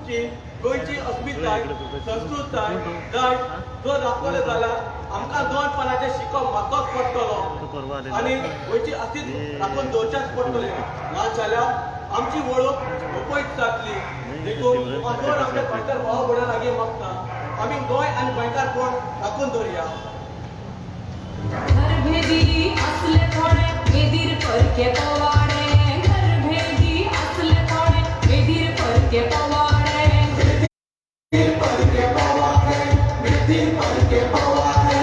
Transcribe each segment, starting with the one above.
की गोयची अस्मिताय संस्कृताय दायज जो दाखवले जाल्यार आमकां दोनपणाचे शिकप म्हाकोच पडटलो आनी गोयची अस्तित्व राखून दवरचेच पडटले ना जाल्यार आमची वळख अपयत जातली देखून हातून आमच्या गोंयकार भाव भयणां लागीं मागता आमी गोंय आनी गोंयकारपण राखून दवरया. घरभेदी असले थोडे बेदीर परके पवाडे घरभेदी असले थोडे बेदीर परके पवाडे बेदीर परके पवाडे बेदीर परके पवाडे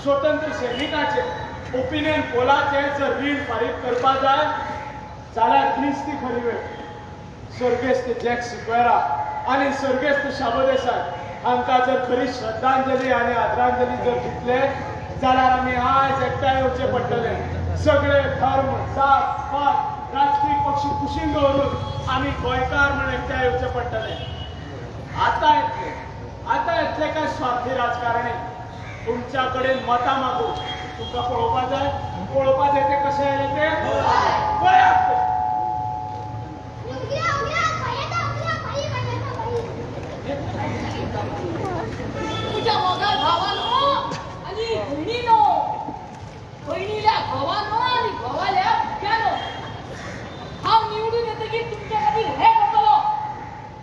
स्वतंत्र सैनिकाचे ओपिनियन पोलाचे जर रीण फारीक करपा जाय जाल्यार हीच ती खरी वेळ. सर्गेस्त जॅक सिक्वेरा आनी सर्गेस्त शाबो देसाय हांकां जर खरी श्रद्धांजली आनी आदरांजली जर दितले जाल्यार आमी आयज एकठांय येवचे पडटले. सगळे धर्म जात पात राजकीय पक्ष कुशीन दवरून आमी गोंयकार म्हण एकठांय येवचे पडटले. आता येतले काय स्वार्थी राजकारणी तुमच्या कडेन मतां मागू तुमकां पळोवपा जाय ते कशे आयले ते पळयात. तुझ्या मोगा भावानो आणि बहिणीनो बहिणीला भावानो आणि भावाला भुक्यानो हांव निवडून येतकीर तुमच्या खातीर हे करतलो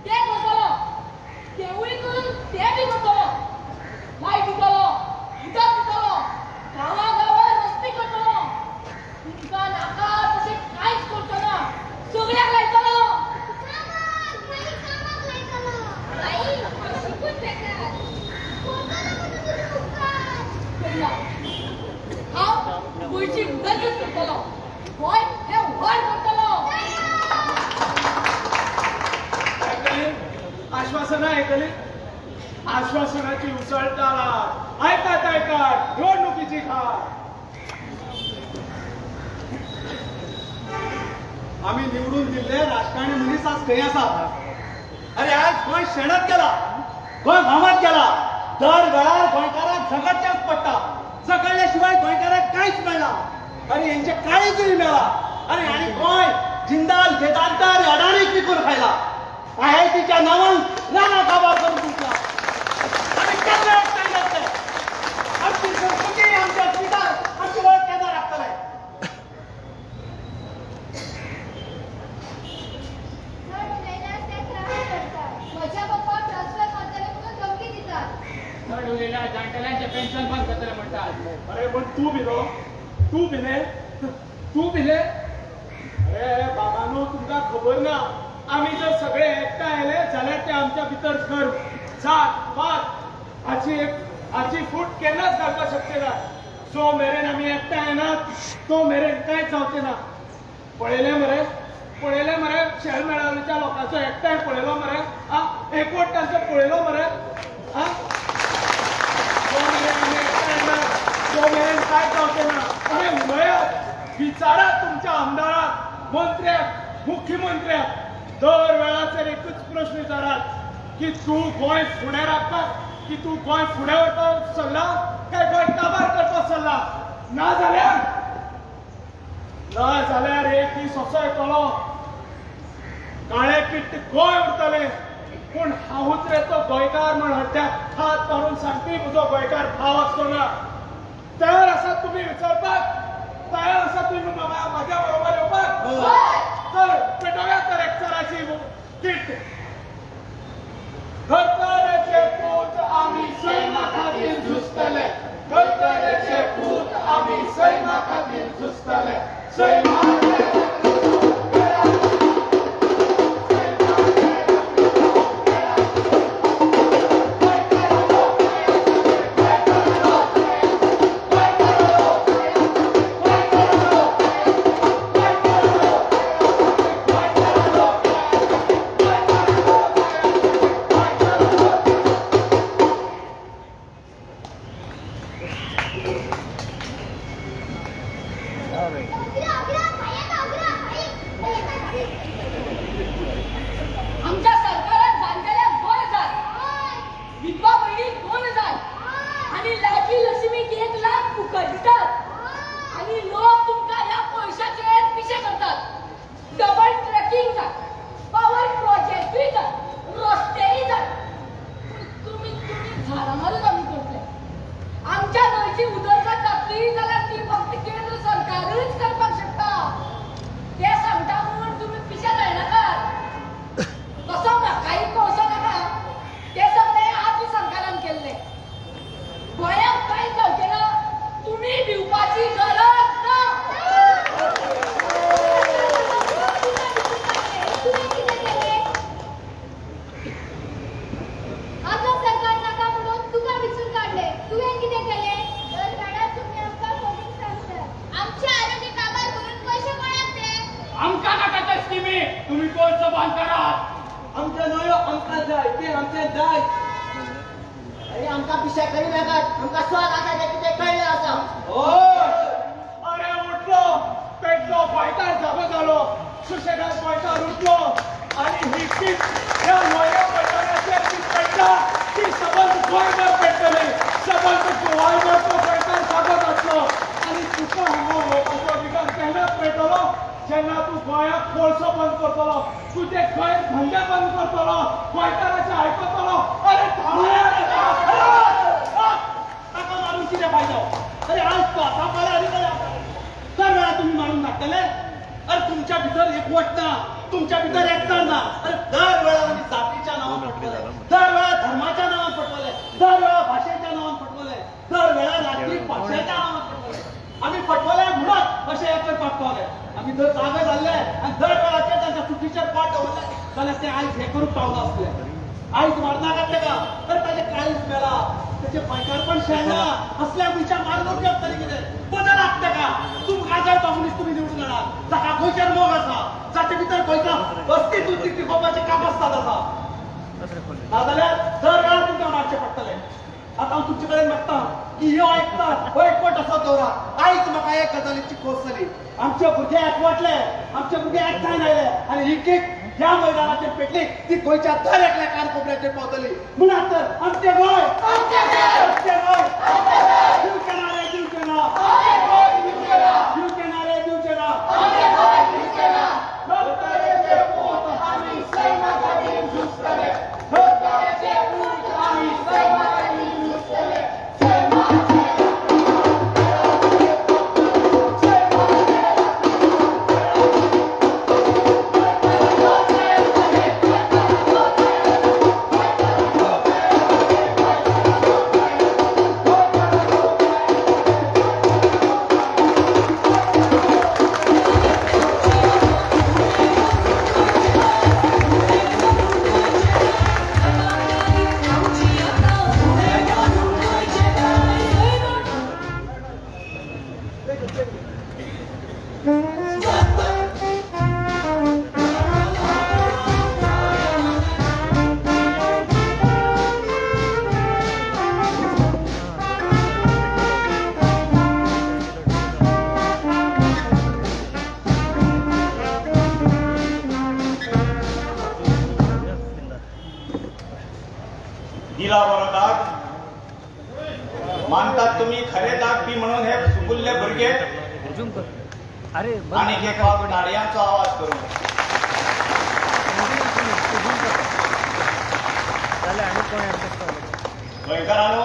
ते करतलो तेवूय करून ते बी करतलो लायट दितलो उदक दितलो गांवा रस्ते करतलो तुमकां नाका तशें कांयच करतना सगळ्याक लायतलो. हांव गोंयची उदरगत करतलो गोंय हे व्हड करतलो. आश्वासना आयकली आश्वासनाची उसळटात ऐकात निवडणुकीची खार. आम्ही निवडून दिले राजकारणी मनीस आज खंय आसा. अरे आज गोंय शेणत गेला गोंय भामात गेला. दर वेळार गोंयकारांक झगडचेच पडटा. झगडल्या शिवाय गोंयकारांक कांयच मेळना. अरे यांचे काळीच मेळा. अरे आणि गोंय जिंदाल बेदांतार अडाणीक विकून खायला. आयआयटीच्या नावान राणा काबार करून तुमचा आणि केन्ना एकठांय जातले. आमची संस्कृती आमच्या स्विकार आमची वळख केन्ना राखतले. माझ्या पप्पा ट्रान्सफर करतले म्हणून धमकी दितात. चढ उरलेल्या जाणटेल्यांचे पेन्शन बंद करतले म्हणतात. अरे पण तू भिले अरे बाबांनो तुमका खबर ना. आम्ही जर सगळे एकटा आले जाल्यार ते आमच्या भितर धर्म जात पात हाची एक हाची फूट केन्नाच घालपाक शकचे ना जो मेरेन आमी एकठांय येनात तो मेरेन कांयच जावचें ना पळयलें मरे शेळ मेळावलीच्या लोकांचो एकठांय पळयलो मरे एकवट तांचो पळयलो मरे जो मेरेन आमी एकठांय येनात तो मेरेन कांयच जावचें ना अरे उलयात विचारात तुमच्या आमदाराक मंत्र्याक मुख्यमंत्र्याक दर वेळाचेर एकूच प्रश्न विचारात की तूं गोंय फुडें राखपाक की तूं गोंय फुडें व्हरपाक चल्ला काय गोंय काबार करपाक चल्ला ना जाल्यार एक दीस असो येतलो काळे किट्ट गोंय उरतले पूण हांवूच रे तो गोंयकार म्हण हड्ड्याक हात मारून सांगपी म्हजो गोंयकार भाव आसलो ना तयार आसात तुमी विचारपाक तयार आसात तुमी म्हाज्या बरोबर येवपाक तर पेटोव्या तर एकचाराची किट घरकाराचे पूत आम्ही सैमा खातीर झुजतले घरकाराचे पूत आम्ही सैमा खातीर झुजतले सैमा आमच्या सरकारात बांधलेल्या 2,000 विधवा बहिणी 2,000 आणि लाडकी लक्ष्मीक 1,00,000 फुकट दितात आणि लोक तुमका ह्या पैशाचे पिशे करतात डबल ट्रॅकिंग जात पॉवर प्रोजेक्टूय जात रस्तेही जात तुम्ही झाडा मारून आम्ही करतले आमच्या न्हंयची उदरगत जातली जाल्यार ती फक्त केंद्र सरकारच करपाक शकता ते सांगता म्हणून तुम्ही पिशे जायनाकात कसं म्हाकाय कळसो नाका ते सगळे आपली सरकारान केल्ले गोंयाक कांयच जावचें ना तुम्ही भिवपाची गरज ना तुवें कितें केलें आपलं सरकार नाका म्हणून तुका विचून काढले तुवें कितें केलें दर वेळा तुम्ही आमकां कोणीक सांगतात आमचे आरोग्य काबार करून पैसे कोणाक ते आमकां नाका त्या स्किमी तुम्ही कोणचं बांध करात आमच्या न्हंयो आमकां जाय ते आमचें जाय अरे आमकां पिशे करी नाकात आमकां स्वाद आसा ते कितें कळ्ळें आसा अरे उठलो पेटलो गोंयकार जागो जालो सुशेगाद गोंयकार उठलो आणि ही किट ह्या न्हंयो पेटोवण्याचेर ती पेटला ती सबंद गोंयभर पेटतली सबंद गोंयभर तो गोंयकार जागो जातलो आणि तुका हांगा उलोवपाचो अधिकार केन्नाच मेळटलो जेन्ना तूं गोंयाक कोळसो बंद करतलो तुजे गोंय धंदे बंद करतलो गोंयकाराचें आयकतलो अरे ताका मारून कितें फायदो अरे आज तो आतां पळय आनी दर वेळा तुम्ही मारून धाडटले अरे तुमच्या भितर एकवट ना तुमच्या भितर एकताळ ना अरे दर वेळा आमी जातीच्या नांवान फटवले दर वेळा धर्माच्या नांवान फटवले दर वेळा भाशेच्या नांवान फटवले दर वेळा राजकीय पक्षाच्या नांवान फटवले आमी फटवले म्हणून अशें हे करपाक पावले आमी जर जागे जाल्ले आनी दर वेळाचेर तांच्या चुकीचेर पाट दवरले जाल्यार ते आयज हे करूंक पावना आसले आयज मारनाकात तेका तर ताजें काळीज मेला त्याचे पैकारपण शेळना असल्या गोंयच्या मारून उपयोग तरी कितें बदलात तेका तुमकां जाय तो मनीस तुमी निवडून हाडात जाका गोंयचेर मोग आसा जाचे भितर गोंयकार वस्ती तुमची टिकोवपाचें कापास्ताद आसा नाजाल्यार दर वेळा तुमकां मारचें पडटलें आतां हांव तुमचे कडेन मागता की ह्यो आयकता हो एकवट असो दवरा आयज म्हाका एक गजालीची खोस जाली आमचे भुरगे एकवटले आमचे भुरगे एकठांय आयले आनी ही किट ह्या मैदानाचेर पेटली ती गोंयच्या दर एकल्या कानकोपऱ्याचेर पावतली म्हणून तर आमचें गोंय आमचें गोंय दिवचें ना रे दिवचें ना दिवचें ना रे दिवचें ना घरकाराचे पूत आमी सैमा खातीर झुजतले घरकाराचे पूत आमी सैमा खातीर झुजतले मानतात तुम्ही खरे दागबी म्हणून हे सुगुल्ले भुरगे अरे आणि एक फावट ताडयांचो आवाज करू आणि कोण ऍडजस्ट गोंयकारांनो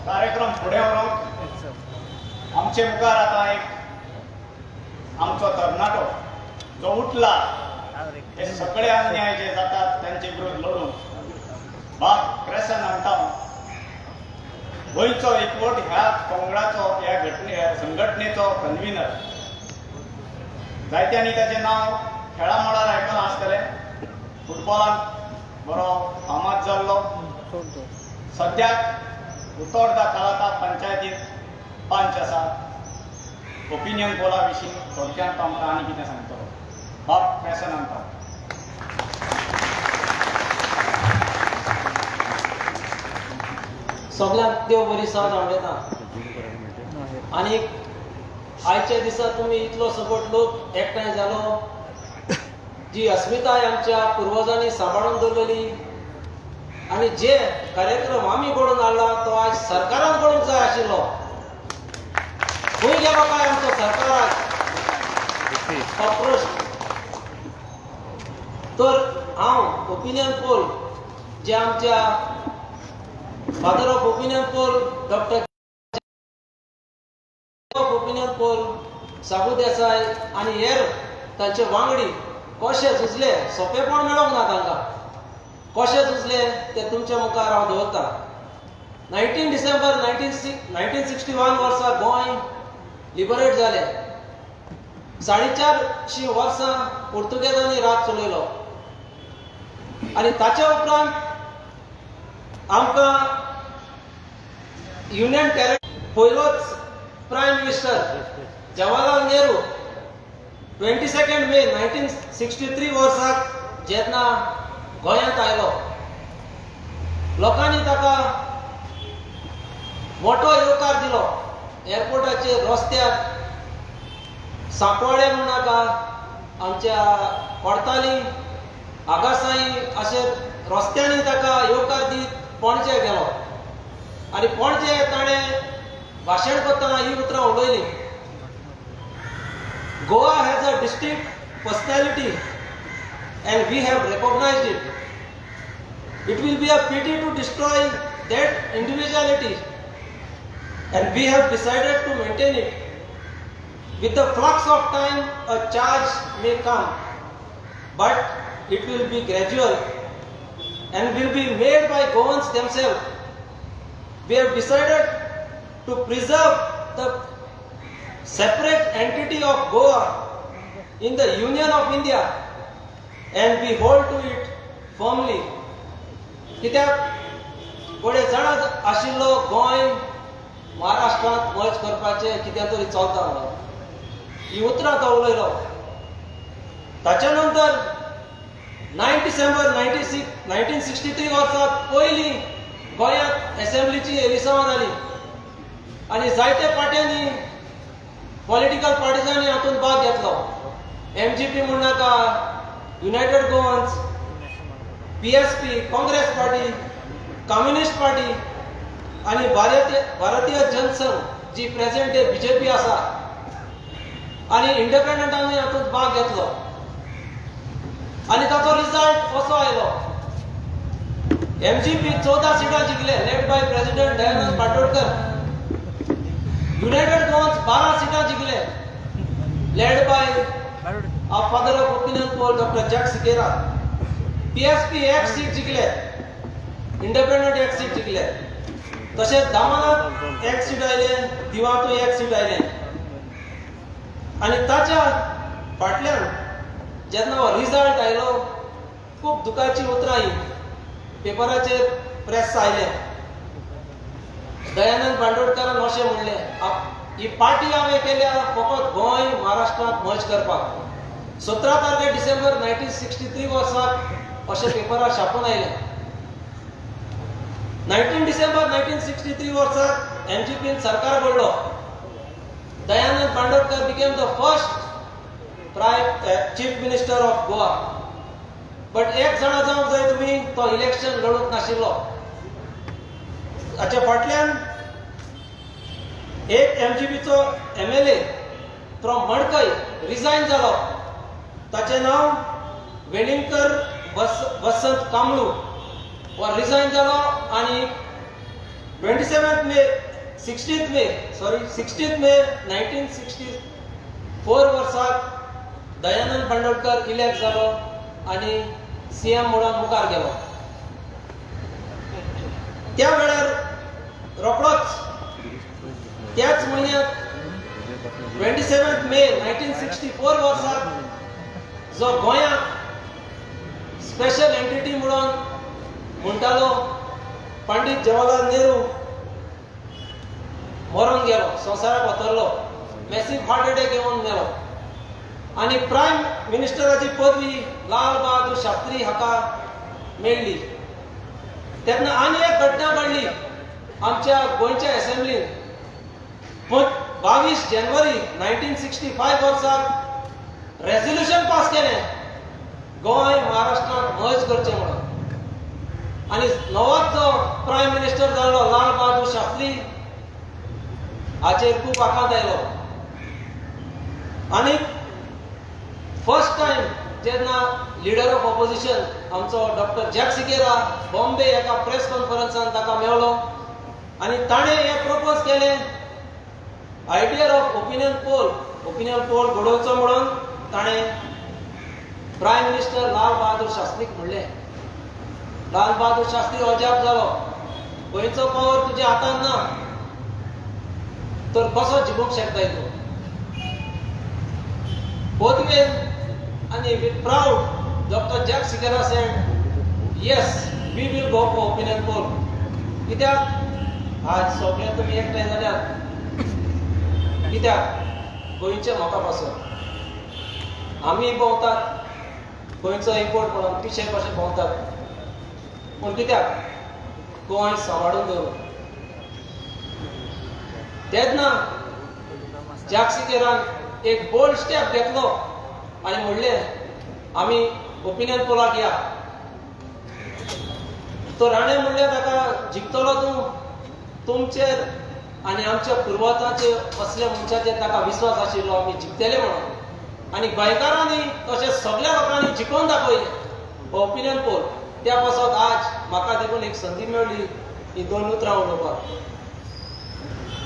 कार्यक्रम फुडें व्हरोंक आमचे मुखार आतां एक आमचो तरणाटो जो उठला हे सगळे अन्याय जे जातात त्यांचे विरोध लढून बाब क्रेसन अंटावन गोंयचो एकवट ह्या पंगडाचो ह्या संघटनेचो कन्व्हिनर जायत्यांनी ताचें नांव खेळा मळार आयकलां आसतलें फुटबॉलांत बरो फामाद जाल्लो सद्याक उतोर्ड काळाता पंचायतींत पंच आसा ओपिनियन पोला विशीं थोडक्यात आमकां आनी कितें सांगतलो बाब क्रेसन अंटावन सगळ्यांक देव बरी साथ आवडटा आणि आयच्या दिसा तुम्ही इतलो सगळो लोक एकठांय जालो जी अस्मिताय आमच्या पुर्वजांनी सांबाळून दवरलेली आणि जे कार्यक्रम आमी घडोवन हाडला तो आज सरकारान करूंक जाय आशिल्लो खंय गेलो काय आमचो सरकार हो प्रश्न तर हांव ओपिनियन पोल जे आमच्या father of opinion poll doctor opinion poll Sabu Desai आणि हेर तांचे वांगडी कशे झुजले सोपेपण मेळोंक ना तांकां कशे झुजले ते तुमच्या मुखार हांव दवरता 19 डिसेंबर 1961 वर्सा गोंय लिबरेट जाले 450 वर्सां पुर्तुगेजांनी राज चलयलो आणि ताच्या उपरांत आमकां युनियन टेरिटरी पयलोच prime minister Jawaharlal Nehru 22 May 1963 वर्साक जेन्ना गोंयांत आयलो लोकांनी ताका मोठो येवकार दिलो एअरपोर्टाचेर रस्त्यार सांकवाळे म्हूण नाका आमच्या कोर्ताली आगासाई अशे रस्त्यांनी ताका येवकार दीत पणजे गेलो आणि पणजे ताणें भाशण करतना ही उतरां उलयलीं Goa has a distinct personality and we have recognized it. It will be a pity to destroy that individuality and we have decided to maintain it. With the flux of time, a charge may come, but it will be gradual and will be made by Goans themselves. We have decided to preserve the separate entity of Goa in the Union of India and we hold to it firmly. कित्याक कोणे जाणा आशिल्लो गोंय महाराष्ट्रांत merge करपाचें कितें तरी चलता ही उतरां तो उलयलो ताच्या नंतर 9 डिसेंबर 1963 वर्सा पयलीं गोंयांत असेंब्लीची एलिसमा जाली आनी जायते पार्ट्यांनी पॉलिटिकल पार्टिजांनी हातूंत भाग घेतलो MGP म्हूण नाका United Goans PSP Congress party communist party आणि भारतीय जनसंघ जी प्रेझेंट डे BJP आसा आणि इंडिपेंडंटांनी हातूंत भाग घेतलो आणि ताचो रिझल्ट कसो आयलो MGP 14 सिटां जिखले led by president Dayanand Bandodkar united Goans 12 सिटां जिखले led by our father of opinion poll Dr. Jack Sikera PSP एक सीट जिखले इंडिपेंडंट एक सीट जिखले तशेंच दामानात एक सीट आयले दिवातूय एक सीट आयले आणि ताच्या फाटल्यान जेन्ना हो रिझल्ट आयलो खूब दुखाची उतरां ही पेपराचेर प्रेस आयले दयानंद बांडोडकरान अशें म्हणलें ही पार्टी हांवें केल्या फकत गोंय महाराष्ट्रांत मर्ज करपाक 17 डिसेंबर 1963 वर्साक अशें पेपरार छापून आयलें 19 डिसेंबर 1963 वर्साक MGPन सरकार घडलो Dayanand Bandodkar became the first chief minister of Goa but एक जाणा जावंक जाय तुमी तो इलेक्शन लढूंक नाशिल्लो हाच्या फाटल्यान एक MGPचो MLA फ्रॉम मडकय रिजायन जालो. ताचें नाव वेलिंगकर वसंत कांबळू हो रिजायन जालो आनी 16th मे 1964 वर्साक दयानंद बांदोडकर इलेक्ट जालो आनी CM म्हणून मुखार गेलो. त्या वेळार रोखडोच त्याच म्हयन्यात 27 मे 1964 वर्साक जो गोंयांत स्पेशल एंटिटी म्हणून म्हणटालो पंडित जवाहरलाल नेहरू मरून गेलो, संवसाराक वतरलो, मॅसिव हार्ट अटॅक येवन मेलो. आनी प्रायम मिनिस्टराची पदवी लाल बहादूर शास्त्री हाका मेळ्ळी. तेन्ना आनी एक घटना घडली आमच्या गोंयच्या असेंब्लीन. 22 जानेवारी 1965 वर्साक रेझोल्युशन पास केलें गोंय महाराष्ट्रात मर्ज करचें म्हणून. आनी नवोच जो प्रायम मिनिस्टर जाल्लो लाल बहादूर शास्त्री हाचेर खूब आघात आयलो. आनी फर्स्ट टायम जेन्ना लिडर ऑफ ऑपोजिशन आमचो डॉक्टर जॅक सिकेरा बॉम्बे एका प्रेस कॉन्फरन्सान ताका मेळ्ळो आनी ताणें हें प्रपोज केलें आयडिया ऑफ ओपिनियन पोल घडोवचो म्हणून ताणें प्रायम मिनिस्टर लाल बहादूर शास्त्रीक म्हणलें. लाल बहादूर शास्त्री अजाप जालो, खंयचो पावर तुज्या हातांत ना तर कसो जिखूंक शकताय तूं. बोथवेन आनी with proud doctor Jack Sequeira said yes we will go for opinion poll. कित्याक आज सगळे तुमी एकठांय जाल्यात कित्याक गोंयचे म्हाका पासून आमी भोंवतात गोंयचो इम्पोर्ट म्हणून पिशे कशें भोंवतात, पूण कित्याक गोंय सांबाळून दवरून. तेन्ना जॅक सिकेरान एक बोल्ड स्टेप घेतलो आनी म्हणलें आमी ओपिनियन पोलाक या. तो राणे म्हणलें ताका जिखतलो तूं, तुमचेर आनी आमच्या पुर्वजांचेर असल्या मनशाचेर ताका विश्वास आशिल्लो आमी जिखतले म्हणून. आनी गोंयकारांनी तशें सगळ्या लोकांनी जिखोवन दाखयलें ओपिनियन पोल. त्या पासत आज म्हाका देखून एक संदी मेळ्ळी ही 2 उतरां उलोवपाक.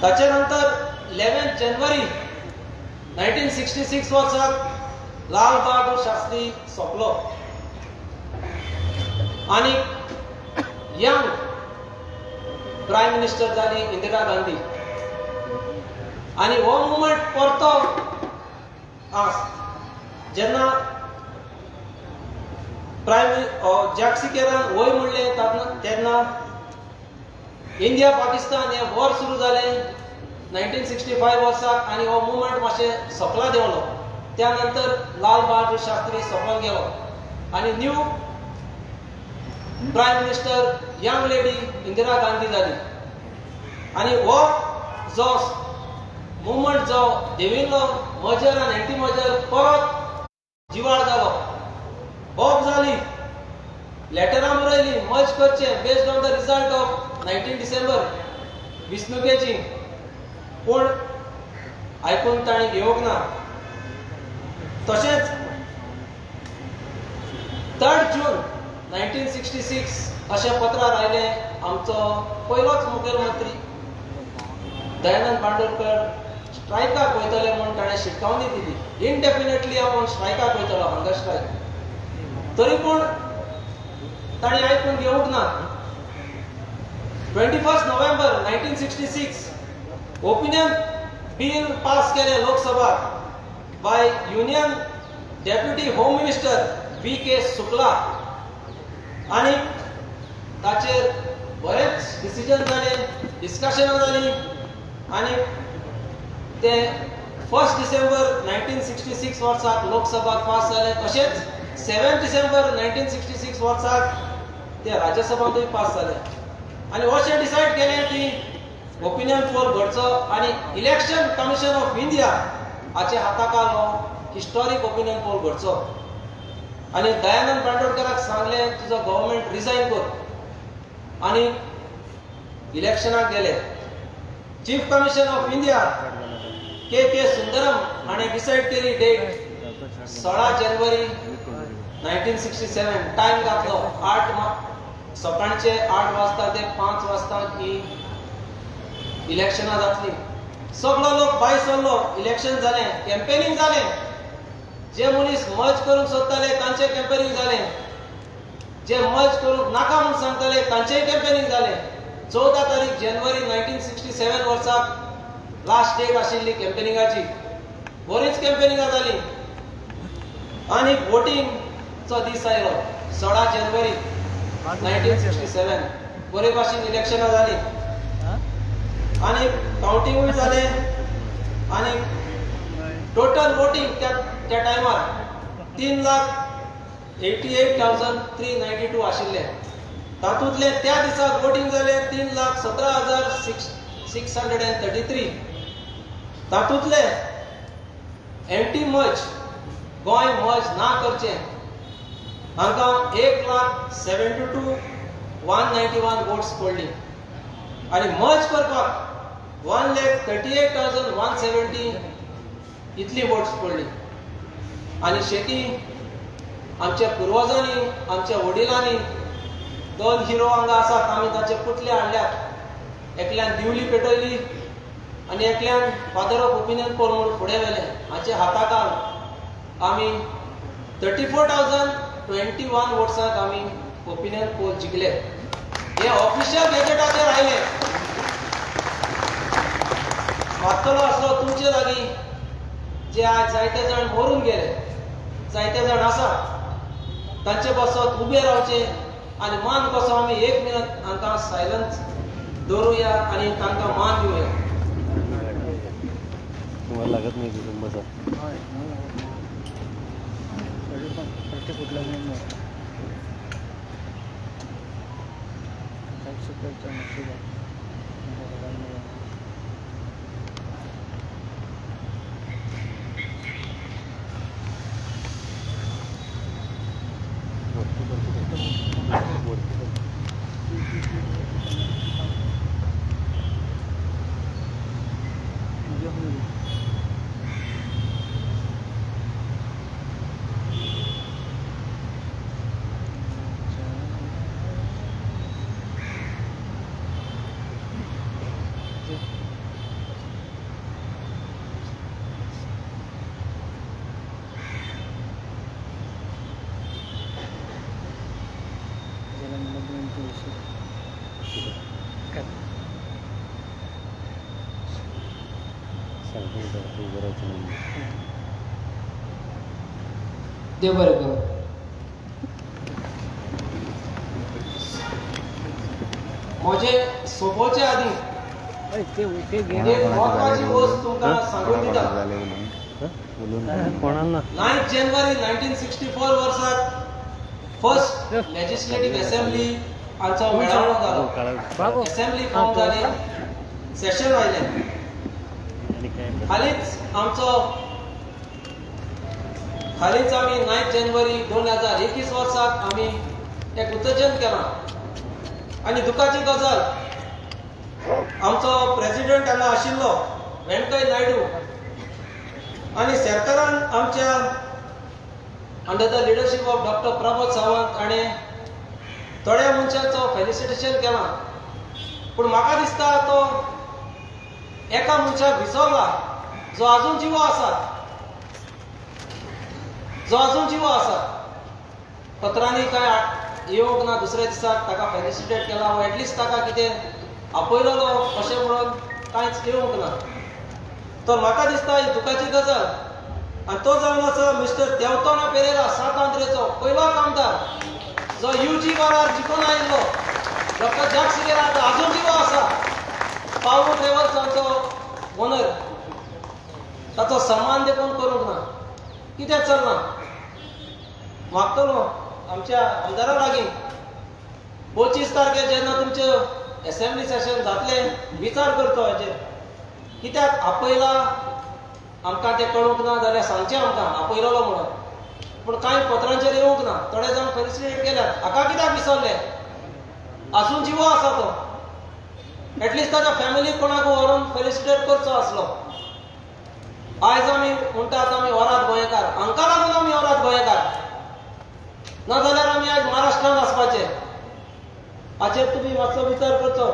ताचे नंतर 11 जानेवारी 1966 वर्साक लाल बहादूर शास्त्री सोंपलो आनी यंग प्रायम मिनिस्टर जाली इंदिरा गांधी. आनी हो मुवमेंट परतो जेन्ना जॅक सिकेरान वय म्हणलें तेन्ना इंडिया पाकिस्तान हे वॉर सुरू जालें 1965 वर्साक आनी हो मुवमेंट मातशें सोंपला देंवलो. त्या नंतर लाल बहादूर शास्त्री सोंपोन गेलो आनी new prime minister young lady Indira Gandhi जाली. आनी हो जो मुवमेंट जो देविल्लो मर्जर आनी एंटी मर्जर परत जिवाळ जालो. बॉब जाली, लेटरां बरयलीं मर्ज करचें based on the result of 19 December वेंचणुकेची, पूण आयकून ताणी घेवंक ना. तशेंच 3 जून 1966 अशें पत्रार आयलें आमचो पयलोच मुखेलमंत्री दयानंद बांदोडकर स्ट्रायकाक वयतले म्हूण ताणें शिटकावणी दिली. इनडेफिनेटली आपूण स्ट्रायकाक वयतलो, हंगर स्ट्रायक. तरी पूण ताणें आयकून घेवंक ना. 21 नोव्हेंबर 1966 ओपिनियन बिल पास केलें लोकसभात by union deputy home minister V.K. Shukla आनी ताचेर बरेच डिसिजन जाले, डिस्कशनां जालीं आनी ते 1 डिसेंबर 1966 वर्साक लोकसभात पास जाले. तशेंच 7 डिसेंबर 1966 वर्साक ते राज्यसभांतूय पास जाले. आनी अशें डिसायड केलें की ओपिनियन पोल घडचो आनी इलेक्शन कमिशन ऑफ इंडिया हाचे हाताक आलो हिस्टॉरीक ओपिनियन पोल घडचो. आनी दयानंद बांदोडकराक सांगलें तुजो गव्हर्मेंट रिजायन कर आनी इलेक्शनाक गेले. चीफ कमिशन ऑफ इंडिया के सुंदरम हाणें डिसायड केली डेट 16 जानेवारी 1967. टायम घातलो 8 सकाळचे 8 वाजता ते 5 वाजता ही इलेक्शनां जातली. सगळो लोक भायर सरलो. इलेक्शन जालें, कॅम्पेनिंग जालें. जे मनीस मर्ज करूंक सोदताले तांचें कॅम्पेनिंग जालें. जे मर्ज करूंक नाका म्हूण सांगताले तांचेंय कॅम्पेनिंग जालें. 14 तारीख जानेवारी 1967 वर्साक लास्ट डेट आशिल्ली कॅम्पेनिंगाची. बरीच कॅम्पेनिंगां जाली आनी वोटिंगचो दीस आयलो 16 जानेवारी 1967. बरे भाशेन इलेक्शनां जाली आनी कावंटिंगूय जालें आनी टोटल वोटिंग त्या टायमार 3,88,392 आशिल्ले. तातूंतले त्या दिसाक वोटिंग जाले 3,17,633. तातूंतले एंटी मर्ज गोंय मर्ज ना करचें हांकां 1,72,191 वोट्स पडली आनी मर्ज करपाक 1,38,170 इतली वोट्स पडली. आनी शेती आमच्या पुर्वजांनी आमच्या वडिलांनी 2 हिरो हांगा आसात. आमी तांचे पुतळे हाडल्यात. एकल्यान दिवली पेटयली आनी एकल्यान फादर ऑफ ओपिनियन पोल म्हणून फुडें व्हेले. हाचे हाताकाल आमी 34,021 वोट्सांक आमी ओपिनियन पोल जिखले. हे ऑफिशियल गॅजेटाचेर आयले. मागतलो आसलो तुमचे लागीं जे आज जायते जाण मरून गेले, जायते जाण आसा, तांचे बसत उबे रावचे आनी मान कसो आमी 1 मिनट हांकां सायलन्स दवरुया आनी तांकां मान दिवया. तुम्हाला लागत नाही कुटुंबाचा देव बरें करूं. म्हजे सोंपोवचे आदीं एक महत्वाची गोष्ट तुमकां सांगून दिता. कोणाला 9 जानेवारी 1964 वर्साक फर्स्ट लेजिस्लेटिव्ह असेंब्ली हांचो मेळावळो जालो. असेंब्ली फॉर्म जाली, सेशन आयलें. हालींच आमी 9 जानेवारी 2021 वर्साक आमी एक उत्तेजन केलां. आनी दुखाची गजाल आमचो प्रेसिडेंट हांगा आशिल्लो व्यंकय्या नायडू आनी सरकारान आमच्या under the leadership of doctor Pramod Sawant हाणें थोड्या मनशांचो फेलिसिटेशन केलां. पूण म्हाका दिसता तो एका मनशाक विसरला जो आजून जिवो आसा. पत्रांनी काय येवंक ना. दुसऱ्या दिसाक ताका फेलिसिटेट केला वा एटलिस्ट ताका कितें आपयलेलो अशें म्हणून कांयच येवंक ना. तर म्हाका दिसता ही दुखाची गजाल. आनी तो जावन आसा मिस्टर देवतोना पेरेरा, सात आंध्रेचो पयलो कामदार जो UG बारार जिखून आयिल्लो. डॉक्टर जॅक सिगेरार आजून जिवो आसा. पावलो ट्रेवल्स हांचो ओनर. ताचो सन्मान देखून करूंक ना. कित्याक चलना? मागतलो आमच्या आमदारा लागीं 25 तारखेर जेन्ना तुमचें असेंब्ली सेशन जातलें विचार करचो हेचेर. कित्याक आपयला आमकां तें कळूंक ना जाल्यार सांगचें आमकां आपयलोलो म्हणून. पूण कांय पत्रांचेर येवंक ना. थोडे जाण फेलिसिटेट केल्यात. हाका कित्याक विसरले? आजून जिवो आसा तो. ऍटलिस्ट ताच्या फॅमिली कोणाक व्हरून फेलिसिटेट करचो आसलो. आयज आमी म्हणटात आमी वरात गोंयकार, हांकां लागून आमी वरात गोंयकार, नाजाल्यार आमी आयज महाराष्ट्रांत आसपाचे. हाचेर तुमी मातसो विचार करचो.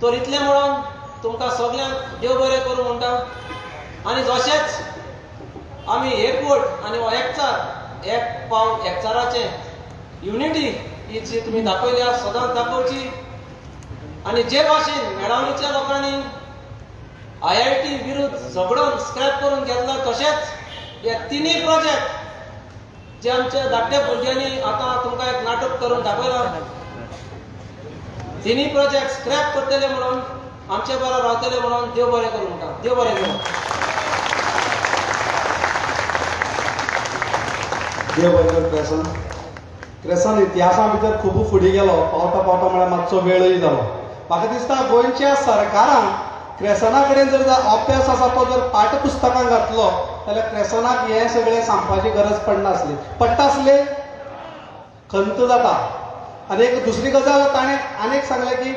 तर इतलें म्हणून तुमकां सगळ्यांक देव बरें करूं म्हणटा. आनी जशेंच आमी एकवट आनी हो एकचार, एक पावल एकचाराचें युनिटी ही जी तुमी दाखयल्या सदांच दाखोवची. आनी जे भाशेन मेळावळीच्या लोकांनी IIT विरुद्ध झगडून स्क्रॅप करून घेतला, तशेंच हे तिनूय प्रोजेक्ट जे आमच्या धाकट्या भुरग्यांनी आतां तुमकां एक नाटक करून दाखयला, तिनूय प्रोजेक्ट स्क्रॅप करतले म्हणून आमचे बरोबर रावतले म्हणून देव बरें करूं म्हणटा. देव बरें करूं. देव बरें करूं. क्रेसन इतिहासा भितर खूब फुडें गेलो. पावता पावता म्हळ्यार मातसो वेळय जालो. म्हाका दिसता गोंयच्या सरकारान क्रेसना कडेन जर अभ्यास आसा तो जर पाठ्यपुस्तकांत घातलो जाल्यार क्रेसनाक हें सगळें सांगपाची गरज पडनासली. पडटा आसले खंत जाता. आनी एक दुसरी गजाल ताणें आनीक सांगलें की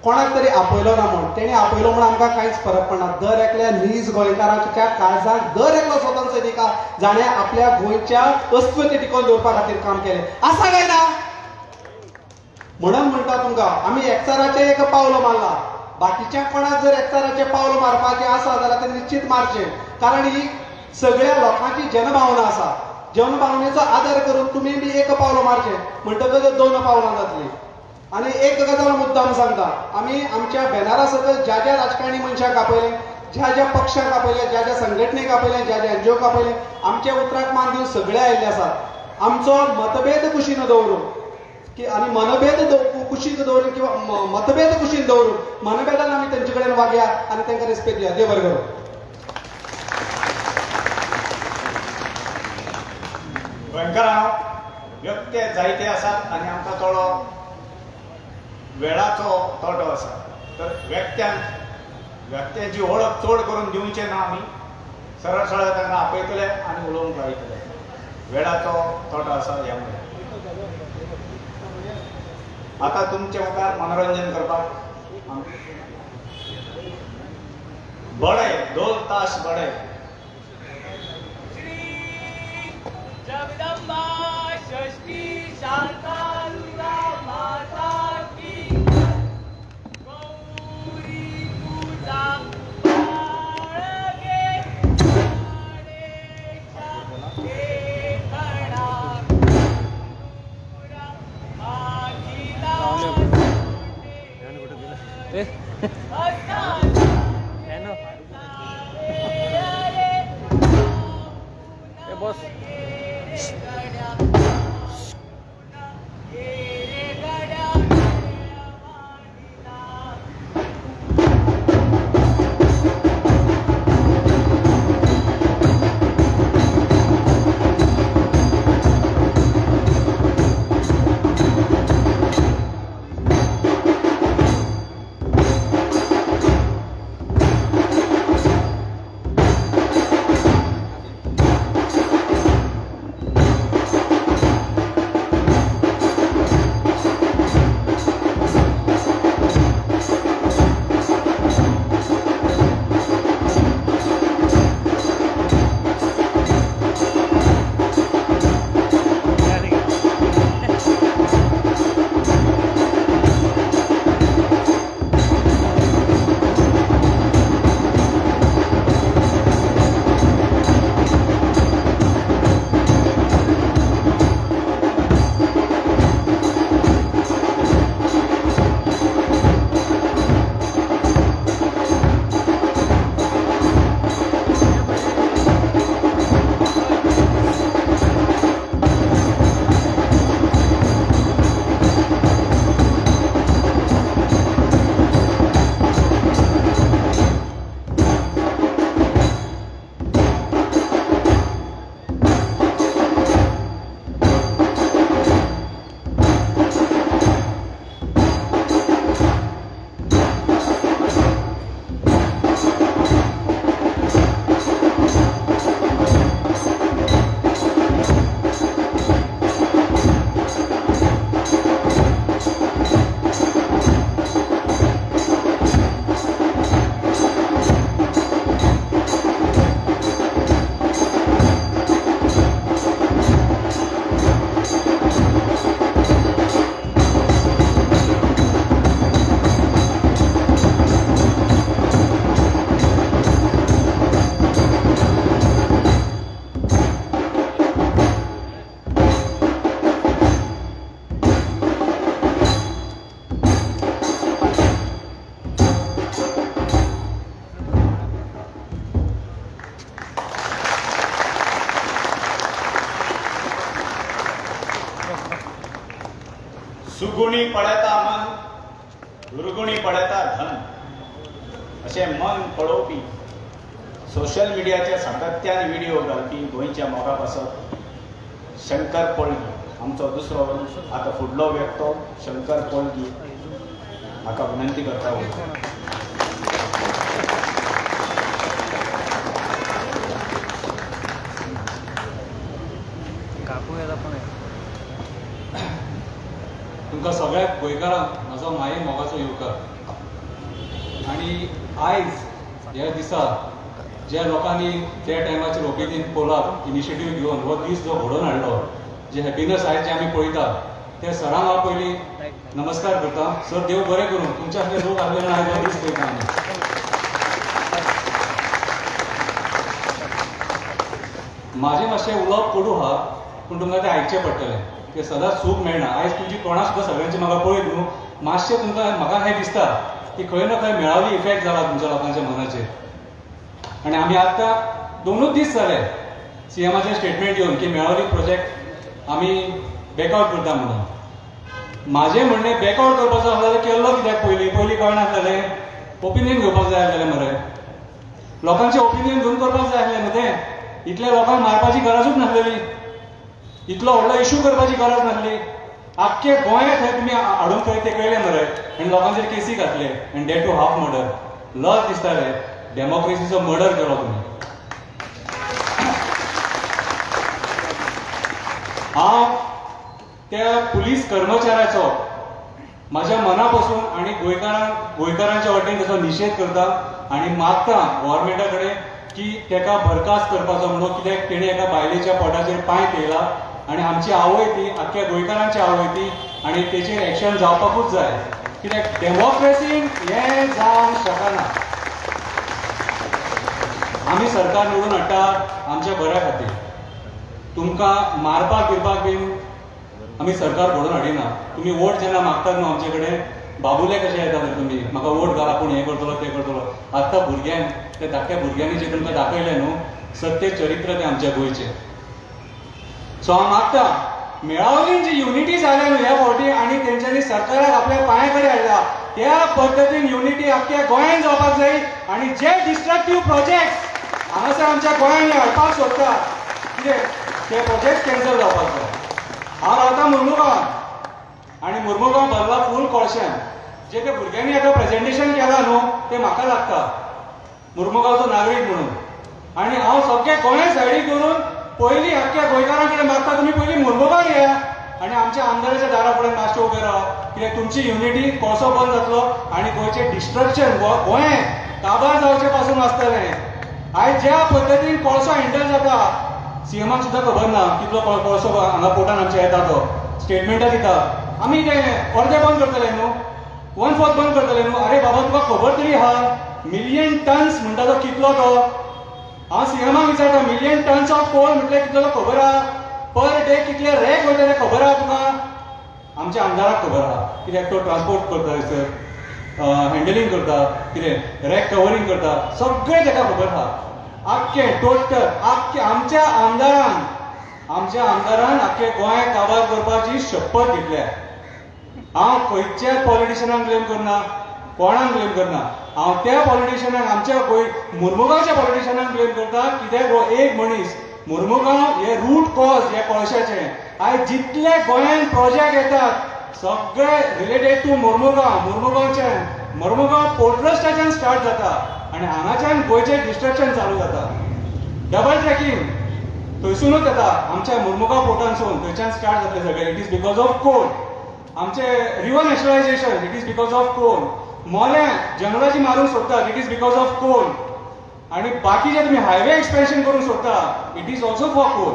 कोणाक तरी आपयलो ना म्हूण. तेणी आपयलो म्हूण आमकां कांयच फरक पडना. दर एकल्या नीज गोंयकाराच्या काळजाक दर एकलो स्वतंत्र सैनिक जाणें आपल्या गोंयच्या अस्मितेक टिकोवन दवरपा खातीर काम केलें. आसा काय ना? म्हणून म्हणटा तुमकां आमी एकचाराचें एक पावलो मारला. बाकीच्या कोणाक जर एकचाराचें पावल मारपाचें आसा जाल्यार तें निश्चित मारचें. कारण ही सगळ्या लोकांची जनभावना आसा. जनभावनेचो आदर करून तुमी बी एक पावलो मारचें म्हणटकच 2 पावलां जातलीं. आनी एक गजाल मुद्दाम सांगता, आमी आमच्या बॅनरा सकयल ज्या ज्या राजकारणी मनशाक आपयले, ज्या ज्या पक्षाक आपयले, ज्या ज्या संघटनेक आपयले, ज्या ज्या NGOक आपयले, आमच्या उतराक मान दिवन सगळे आयिल्ले आसात. आमचो मतभेद कुशीन दवरून आनी मनभेद कुशीन दवरून किंवा मतभेद कुशीन दवरून मनभेदान आमी तेंचे कडेन वागया आनी तांकां रेस्पेक्ट दिया. देव बरें करूं. गोंयकारांनो, व्यक्ते जायते आसात आनी आमकां थोडो वेळाचो तोटो आसा. तर व्यक्त्याची वळख चड करून दिवचे ना. आमी सरळ सरळ तांकां आपयतले आनी उलोवंक लायतले. वेळाचो तोटो आसा ह्या मुळे. आतां तुमचे मुखार मनोरंजन करपाक बडे 2 तास बडे जगदंबा षष्ठी शांतादुर्गा माता की गौरी पूजा बाळगे गणेशा हे गणा पुरा माखीला ए असा बॉस दुर्गुणी पळयता मन दुर्गुणी पळयता धन अशें मन पळोवपी सोशल मिडियाचे सातत्यान व्हिडिओ घालपी गोंयच्या मोगा पासत शंकर पोळगी आमचो दुसरो आतां फुडलो व्यक्तो शंकर पोळगी म्हाका विनंती करता काकू येता पण तुमकां सगळ्याक गोंयकारांक म्हजो माये मोगाचो येवकार. आनी आयज ह्या दिसा ज्या लोकांनी त्या टायमाचेर ओपिनियन पोलाक इनिशिएटीव घेवन हो दीस जो घडोवन हाडलो, जे हॅपिनस आयज जे आमी पळयता त्या सरांक हांव पयलीं नमस्कार करता. सर देव बरें करूं, तुमच्या असले लोक आसले आयज हो दीस पळयता आमी. म्हाजें मातशें उलोवप कोडू आहा पूण तुमकां तें आयकचें पडटलें. तें सदांच सूख मेळना. आयज तुमची तोंडां सुद्दां सगळ्यांची म्हाका पळयत न्हू, मातशें तुमकां म्हाका हें दिसता की खंय ना खंय मेळावली इफेक्ट जाला तुमच्या लोकांच्या मनाचेर. आनी आमी आतां 2 दीस जाले सीएमाचें स्टेटमेंट घेवन की मेळावली प्रोजेक्ट आमी बॅकआउट करता म्हणून. म्हाजें म्हणणें बॅकआउट करपाचो आसलो जाल्यार केल्लो कित्याक पयलीं कळनासलें. ओपिनियन घेवपाक जाय आसलेलें मरे, लोकांचें ओपिनियन घेवन करपाक जाय आसलें न्हू तें. इतल्या लोकांक मारपाची गरजूच नासलेली, इतलो व्हडलो इशू करपाची गरज नासली. आख्खे गोंयांत थंय तुमी हाडून थंय ते कळ्ळें मरे आनी लोकांचेर केसी घातले आनी डेट टू हाफ मर्डर. लज दिसताले डेमोक्रेसीचो मर्डर केलो तुमी. हांव त्या पुलीस कर्मचाऱ्याचो म्हाज्या मना पासून आनी गोंयकारांच्या वटेन ताचो निशेध करता आनी मागता गव्हर्मेंटा कडेन की तेका बरखास्त करपाचो म्हणून, कित्याक तेणें एका बायलेच्या पोटाचेर पांय थेयला आनी आमची आवय ती, आख्ख्या गोंयकारांची आवय ती, आनी तेचेर एक्शन जावपाकूच जाय. कित्याक डेमोक्रेसीन हें जावंक शकना. आमी सरकार निवडून हाडटा आमच्या बऱ्या खातीर. तुमकां मारपाक बिरपाक बीन आमी सरकार घडोवन हाडिना. तुमी वोट जेन्ना मागतात न्हू आमचे कडेन बाबुले कशे येता तर तुमी म्हाका वोट घाल आपूण हें करतलो तें करतलो. आतां भुरग्यांक त्या धाकट्या भुरग्यांनी जे तुमकां दाखयलें न्हू सत्य चरित्र तें आमच्या गोंयचें. सो हांव मागता मेळावलीन जी युनिटी जाल्या न्हू ह्या फावटी आनी तेंच्यांनी सरकाराक आपल्या पांया कडेन हाडला त्या पद्दतीन युनिटी आख्ख्या गोंयांत जावपाक जाय. आनी जे डिस्ट्रक्टीव प्रोजेक्ट हांगासर आमच्या गोंयांत हाडपाक सोदता कितें ते प्रोजेक्ट कॅन्सल जावपाक जाय. हांव रावता मुर्मुगांवान आनी मुर्मुगांव भरला फूल कळश्यान. जे त्या भुरग्यांनी आतां प्रेजेंटेशन केलां न्हू तें म्हाका लागता मुर्मुगांवचो नागरीक म्हणून. आनी हांव सगळे गोंय सायडीक करून पयलीं आख्ख्या गोंयकारां कडेन मागता तुमी पयलीं मुर्मुगांव या आनी आमच्या आमदाराच्या दारा फुडें मातशें उबे राव. कित्याक तुमची युनिटी कोळसो बंद जातलो आनी गोंयचें डिस्ट्रक्शन गोंय काबार जावचे पासून वाचतलें. आयज ज्या पद्दतीन कोळसो हँडल जाता सीएमाक सुद्दां खबर ना कितलो कोळसो हांगा पोर्टान आमच्या येता तो स्टेटमेंटां दिता. आमी तें अर्दें बंद करतले न्हू, 1/4 बंद करतले न्हू. अरे बाबा तुका खबर तरी आहा मिलियन टन्स म्हणटा तो कितलो तो. हांव सीएमाक विचारता मिलियन टन्स ऑफ कोल म्हटल्यार कितलो तो खबर आहा. पर डे कितले रॅक वयता तें खबर आहा तुका. आमच्या आमदाराक खबर आहा कित्याक तो ट्रान्सपोर्ट करता थंयसर हँडलिंग करता कितें रॅक कवरींग करता सगळें ताका खबर आहा. आख्खें टोटल आख्खें आमच्या आमदारान आख्खे गोंय काबार करपाची शपथ घेतल्या. हांव खंयच्याच पॉलिटिशियनाक ब्लेम करना, कोणाक ब्लेम करना. हांव त्या पॉलिटिशियनाक आमच्या मुर्मुगांवच्या पॉलिटिशियनाक ब्लेम करता कित्याक हो एक मनीस मुर्मुगांव हे रूट कॉज हे कळशाचें. आयज जितले गोंयांत प्रोजेक्ट येतात सगळे रिलेटेड टू मुर्मुगांव पोर्ट ट्रस्टाच्यान स्टार्ट जाता आनी हांगाच्यान गोंयचें डिस्ट्रक्शन चालू जाता. डबल ट्रॅकिंग थंयसूनच येता आमच्या मुर्मुगांव पोर्टानसून, थंयच्यान स्टार्ट जातलें सगळें. It is because of coal. आमचे river nationalisation it is because of coal. मोल्या जंगलाची मारूंक सोदतात it is because of coal. आनी बाकी जे तुमी हायवे एक्सपेन्शन करूंक सोदता it is also for coal.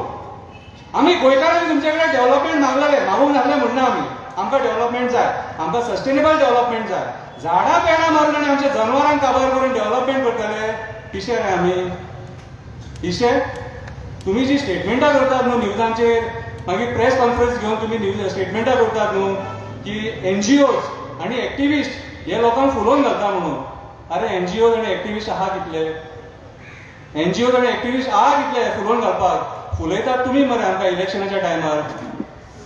आमी गोंयकारांनी तुमचे कडेन डेव्हलपमेंट मागूंक नासलें म्हणना आमी. आमकां डेव्हलपमेंट जाय, आमकां सस्टेनेबल डेव्हलपमेंट जाय. झाडां पेडां मारून आनी आमच्या जनावरांक काबार करून डेव्हलपमेंट करतले पिशे रे आमी. पिशे तुमी जी स्टेटमेंटां करतात न्हू न्यूजांचेर मागीर प्रेस कॉन्फरन्स घेवन तुमी स्टेटमेंटां करतात न्हू की एनजीओज आनी एक्टिविस्ट हे लोकांक फुलोवन घालता म्हणून. अरे एनजीओज आनी एक्टिविस्ट आहा कितले? एनजीओज आनी एक्टिविस्ट आहा कितले फुलोवन घालपाक? फुलयतात तुमी मरे आमकां इलेक्शनाच्या टायमार.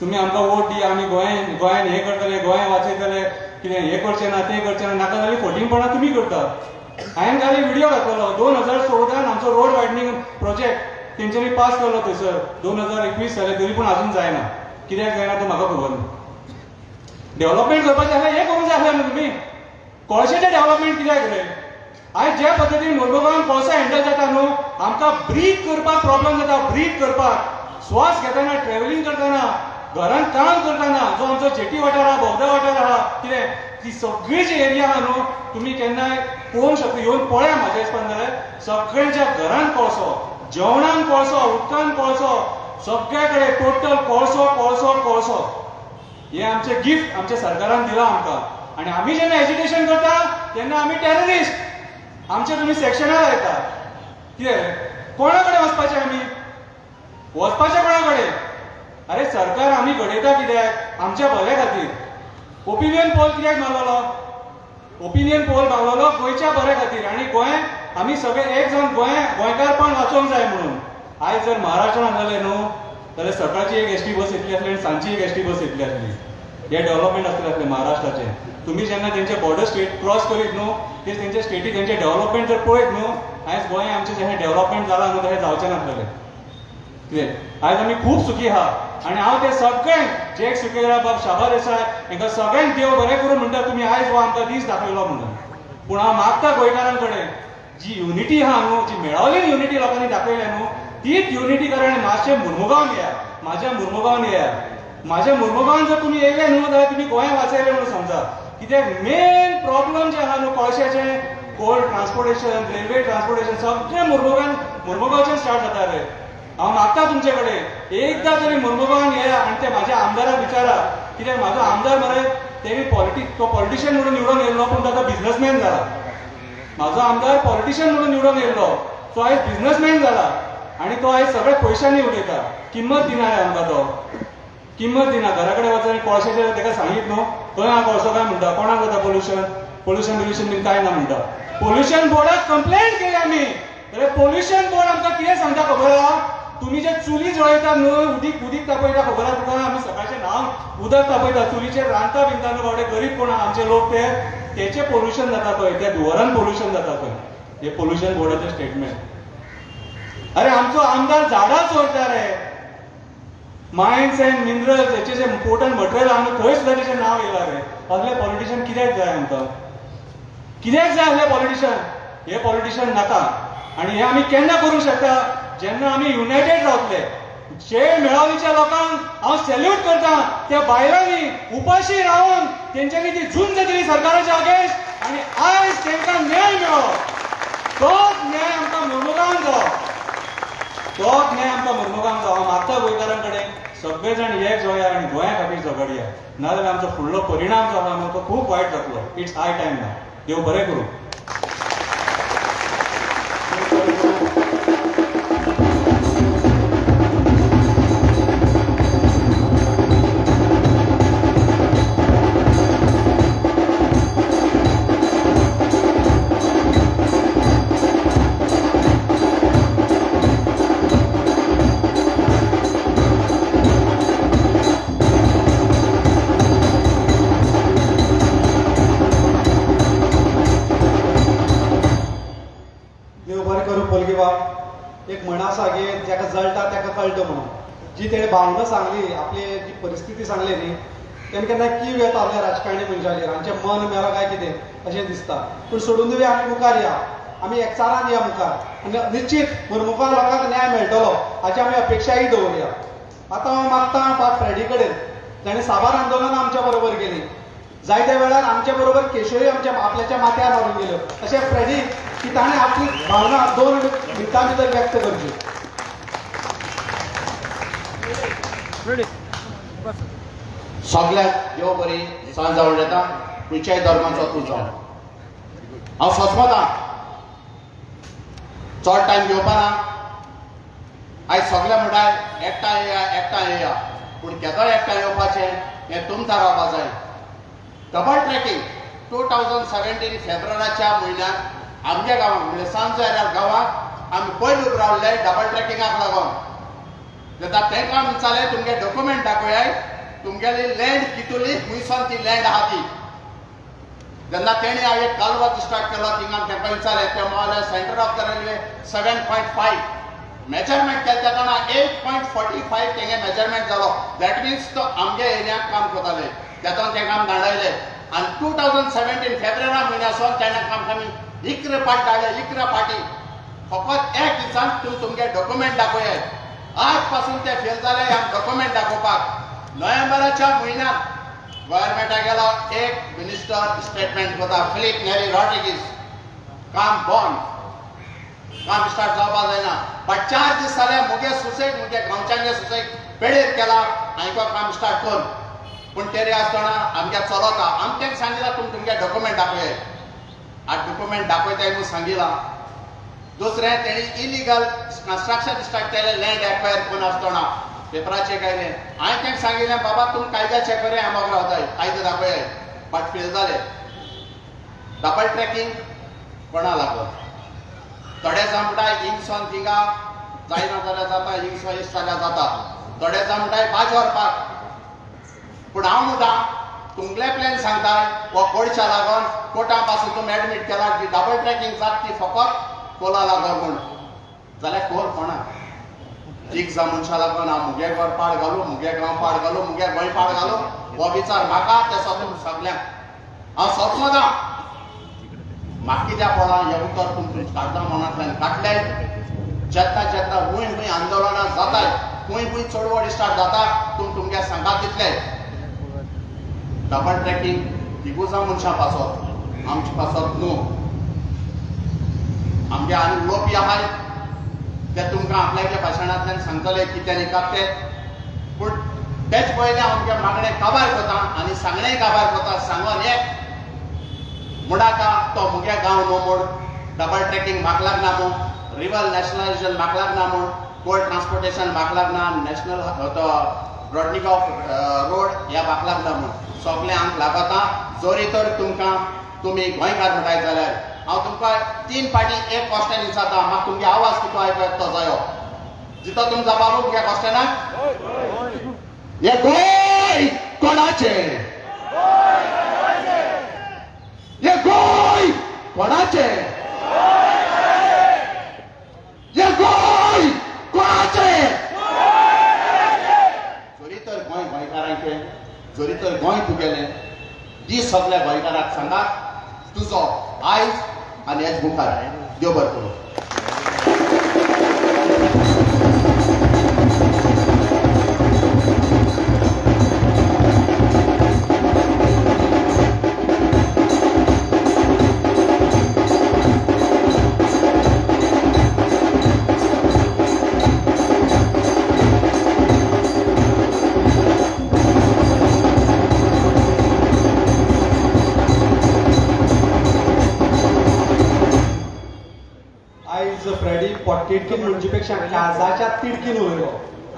तुम्ही आमकां वोट दिया, आमी गोंयान हें करतले, गोंय वाचयतले, कितें हें करचें ना तें करचें ना, नाका जाल्यार फोटींगपणां तुमी करता. हांवें घाली व्हिडिओ घातलेलो 2014 आमचो रोड वायडनींग प्रोजेक्ट तेंच्यांनी पास केलो थंयसर. 2021 जालें तरी पूण अजून जायना. कित्याक जायना तो म्हाका खबर ना. डेव्हलपमेंट करपाचें आसलें हें करूंक जाय आसलें न्हू तुमी. कोळशेचें डेव्हलपमेंट कित्याक रे? आयज ज्या पद्दतीन मुरमुगांवान कोळसो हँडल जाता न्हू, आमकां ब्रीथ करपाक प्रॉब्लेम जाता. ब्रीथ करपाक, श्वास घेतना, ट्रॅव्हलिंग करतना, घरांत काम करतना, जो आमचो जेटी वाठार आहा, बोगदा वाठार आहा, कितें ती सगळी जी एरिया आहा न्हू, तुमी केन्नाय पळोवंक शकता. येवन पळया म्हाज्या हिसपान जाल्यार सगळ्यांच्या घरांत कोळसो, जेवणान कोळसो, उदकान कोळसो, सगळे कडेन टोटल कोळसो कोळसो कोळसो. हे आमचे गिफ्ट आमच्या सरकारान दिला आमकां. आनी आमी जेन्ना एज्युकेशन करता तेन्ना आमी टेररिस्ट. आमचे तुमी सेक्शनार लायता. कितें कोणा कडेन वचपाचें आमी? वचपाचें कोणा कडेन? अरे सरकार आमी घडयता कित्याक? आमच्या भल्या खातीर. ओपिनियन पोल कित्याक मागलो? ओपिनियन पोल मागलो गोंयच्या बऱ्या खातीर. आनी गोंय आमी सगळे एक जावन गोंयकारपण वाचोवंक जाय म्हणून. आयज जर महाराष्ट्रान जालें न्हू जाल्यार सकाळची एक एसटी बस येतली आसली आनी सांजची एक एसटी बस येतली आसली. हे डेव्हलपमेंट आसलें आसलें महाराष्ट्राचें. तुमी जेन्ना तेंचे बॉर्डर स्टेट क्रॉस करीत न्हू, ते तेंचे स्टेटी तेंचे डेव्हलपमेंट जर पळयत न्हू, आयज गोंय आमचें जशें डेव्हलपमेंट जालां न्हू तशें जावचें नासलें. कितें आयज आमी खूब सुखी आहा. आनी हांव ते सगळ्यांक जे सुखीराम बाब शाबा देसाय हांकां सगळ्यांक देव बरें करून म्हणटा. तुमी आयज हो आमकां दीस दाखयलो म्हणून. पूण हांव मागता गोंयकारां कडेन जी युनिटी आहा न्हू, जी मेळावली युनिटी लोकांनी दाखयल्या न्हू, तीच युनिटी कारण मातशें मुरमुगांवान येया, म्हाज्या मुरमुगांवान येया. म्हाज्या मुरमुगांवान जर तुमी येयले न्हू जाल्यार तुमी गोंय वाचयलें म्हणून समजा. कित्याक मेन प्रॉब्लम जे आहा न्हू कोळशाचें, कोल्ड ट्रान्सपोर्टेशन, रेल्वे ट्रान्सपोर्टेशन सगळें मुरमुगांवच्यान स्टार्ट जाता रे. हांव मागता तुमचे कडेन एकदां तरी मुरमुगांवान येया आनी ते म्हाज्या आमदाराक विचारा. कित्याक म्हाजो आमदार मरे तेणी तो पॉलिटिशियन म्हणून निवडून येयल्लो पूण तो आतां बिझनसमॅन जाला. म्हाजो आमदार पॉलिटिशियन म्हणून निवडून येयल्लो, तो आयज बिझनसमॅन जाला. आनी तो आयज सगळे पयशांनी उलयता. किंमत दिना रे आमकां तो. किंमत दिना. घरा कडेन वचून कोळशाचें ताका सांगीत न्हू, थंय हांव कोळसो काय म्हणटा. कोणाक जाता पोल्युशन बिल्युशन कांय ना म्हणटा. पोल्युशन बोर्डाक कंप्लेंट केली आमी. जाल्यार पोल्युशन बोर्ड आमकां कितें सांगता खबर आहा? तुमी जे चुली जळयता न्हू, उदीक तापयता खबर आहा तुका? आमी सकाळचें न्हावन उदक तापयता, चुलीचेर रांदता बिनता न्हू बावडे गरीब कोण आमचे लोक तेचे पोल्युशन जाता पळय, त्या धुवरान पोल्युशन जाता पळय. हे पोल्युशन बोर्डाचें स्टेटमेंट. अरे आमचो आमदार झाडां चोरता रे. मायन्स अँड मिनरल्स हेचे जे इम्पोर्टंट मटेरियल आहा न्हू थंय सुद्दां तेचें नांव येयलां रे. असले पॉलिटिशियन कित्याक जाय आमकां? कित्याक जाय असले पॉलिटिशियन? हे पॉलिटिशियन नाका. आनी हे आमी केन्ना करूंक शकता? जेन्ना आमी युनायटेड रावतले. जे मेळावलीच्या लोकांक हांव सॅल्यूट करता. त्या बायलांनी उपाशी रावन तेंच्यांनी ती झुंज दिली सरकाराच्या अगेन्स्ट आनी आयज तेंकां न्याय मेळ्ळो. तोच न्याय आमकां मुरमुगांवान जावो. तोच न्याय आमकां मुरमुगांवान जावो. हांव मागता गोंयकारां कडेन सगळे जाण एक जोया आनी गोंया खातीर झगडया. नाजाल्यार आमचो फुडलो परिणाम जो आहा न्हू तो खूब वायट जातलो. इट्स हाय टायम ना. देव बरें करूं. एक म्हण आसा की जेका जळटा तेका कळटा म्हणून. जी तेणे भावना सांगली, आपली जी परिस्थिती सांगली न्ही, तेणे केन्ना कीव येता आपल्या राजकारणी मनशाचेर. हांचें मन मेलो काय कितें अशें दिसता. पूण सोडून दिवया, आमी मुखार या. आमी एकचारान या मुखार. आनी निश्चित मुरमुगांव लोकांक न्याय मेळटलो हाची आमी अपेक्षाय दवरया. आतां हांव मागता फ्रेडी कडेन, जाणें साबार आंदोलनां आमच्या बरोबर केली. जायत्या वेळार आमच्या बरोबर केशोय आपल्याच्या माथ्यार मारून गेल्यो. अशें फ्रेडी की ताणें आपली भावना 2 मिनटां भितर व्यक्त करची. सगळ्याक देव बरी सांज जावं येता. खंयच्याय धर्माचो तूं जावं. हांव सोचमतां चड टायम घेवपा ना. आयज सगळे म्हणटात एकठांय येया. पूण केदोय एकठांय येवपाचें हें तुमकां रावपा जाय. डबल ट्रॅकिंग 2017 फेब्रुवारीच्या म्हयन्यात आमच्या गांवांत म्हणजे सांजो एरिया गांवांत आमी पयलीं उबे रावले डबल ट्रॅकिंगाक लागून. जेन्ना तेंकां विचारलें तुमगे डॉक्युमेंट दाखयाय तुमगेली लँड कितुली खुंयसर ती लँड आहा ती जेन्ना तेणी हांव एक कालवो स्टार्ट केलो थिंगा तेंकां विचारलें ते म्हणले centre of the railway 7.5 measurement केलें तेन्ना 8.45 तेंगे मेजरमेंट जालो दॅट मिन्स तो आमगे एरियाक काम करताले तेतून तेंकां आमी धाडयले आनी 2017 फेब्रुवारी म्हयन्यासून तेणें आमकां इकरा पाट धाडले इकरा पाटी फकत एक दिसान तुमगे डॉक्युमेंट दाखयात आज पासून ते फेल जाले आम डॉक्युमेंट दाखोवपाक नोव्हेंबराच्या म्हयन्यात गव्हर्मेंटाक गेलो एक मिनिस्टर स्टेटमेंट करता फिलिप नेरी रॉड्रिगीस काम बंद काम स्टार्ट जावपा जायना बट 4 दीस जाले मुगे सुसेट मुगे गांवच्यांगे सुसेट पेडेर केला आनी तो काम स्टार्ट कोन पूण तेरी आसतना आमगे चलता आमी तेंका सांगितला तुमगे डॉक्युमेंट दाखयात आज डॉक्युमेंट दाखयताय म्हणून सांगितला दुसरें तेणी इलिगल कन्स्ट्रक्शन स्टार्ट केलें लँड एक्वायर कोण आसतना पेपराचेर घायलें हांवें तेंका सांगिल्लें बाबा तुमी कायद्या चेकरे आमोग रावताय कायदे दाखयात बट फेल जाले डबल ट्रॅकिंग कोणा लागून थोडे जामटाय हिंगसोन थिंगा जायना जाल्यार जाता हिंगसो इश्ट जाल्यार जाता थोडे जामटाय भाज व्हरपाक पूण हांव म्हणटा तुमले प्लॅन सांगताय वो कोडच्या लागून कोर्टा पासून तुमी एडमीट केला की डबल ट्रॅकिंग जाता ती फकत कोला लागून म्हूण जाल्यार कोर कोणाक ठीक जा मनशा लागून हांव मुगे घर पाड घालूं मुगे गांव पाड घालूं मुगे गोंय पाड घालूं हो विचार म्हाका ते सोदून सगल्यांक हांव सोदलो ना म्हाका कित्याक पडला हें उतर तुमी काडटा मनांतल्यान काडले जेन्ना जेन्ना खूंय खूंय आंदोलनां जाताय खूंय खूंय चळवळ स्टार्ट जाता तुमगे सांगात दितले डबल ट्रॅकिंग तिगूजा मनशां पासत आमचे पासत न्हू आमगे आनी उलोवपी आहाय ते तुमकां आपल्याच्या भाशणांतल्यान सांगतले कितें निकात ते पूण तेच पयलें आमगे मागणें काबार करता आनी सांगणेय काबार करता सांगोन एक मुडाका तो मुगे गांव न्हू म्हूण डबल ट्रॅकिंग म्हाका लागना म्हूण रिवर नॅशनलायजेशन म्हाका लागना म्हूण पोर्ट ट्रान्सपोर्टेशन म्हाका लागना नॅशनल तो ब्रॉडनिकॉफ रोड ह्या म्हाका लागना म्हूण सगळें हांग लागता जोरी तर तुमकां तुमी गोंयकार म्हणटाय जाल्यार हांव तुमकां 3 पाटी एक क्वेश्चन विचारता म्हाका तुमगे आवाज कितलो आयको येता तो जायो जितो तुमचा बाबू मुगे क्वेश्चनाक हे गोंय कोणाचे हे गोंय कोणाचे हे गोंय कोणाचे जोरी तर गोंय गोंयकारांचे जोरी तर गोंय तुगेलें दी सगळ्या गोंयकारांक सांगात तुजो आयज आनी हेच मुखार देव बरें करूं फ्रेडी तिडकीन म्हणचेपेक्षा काजाच्या तिडकीन उलयलो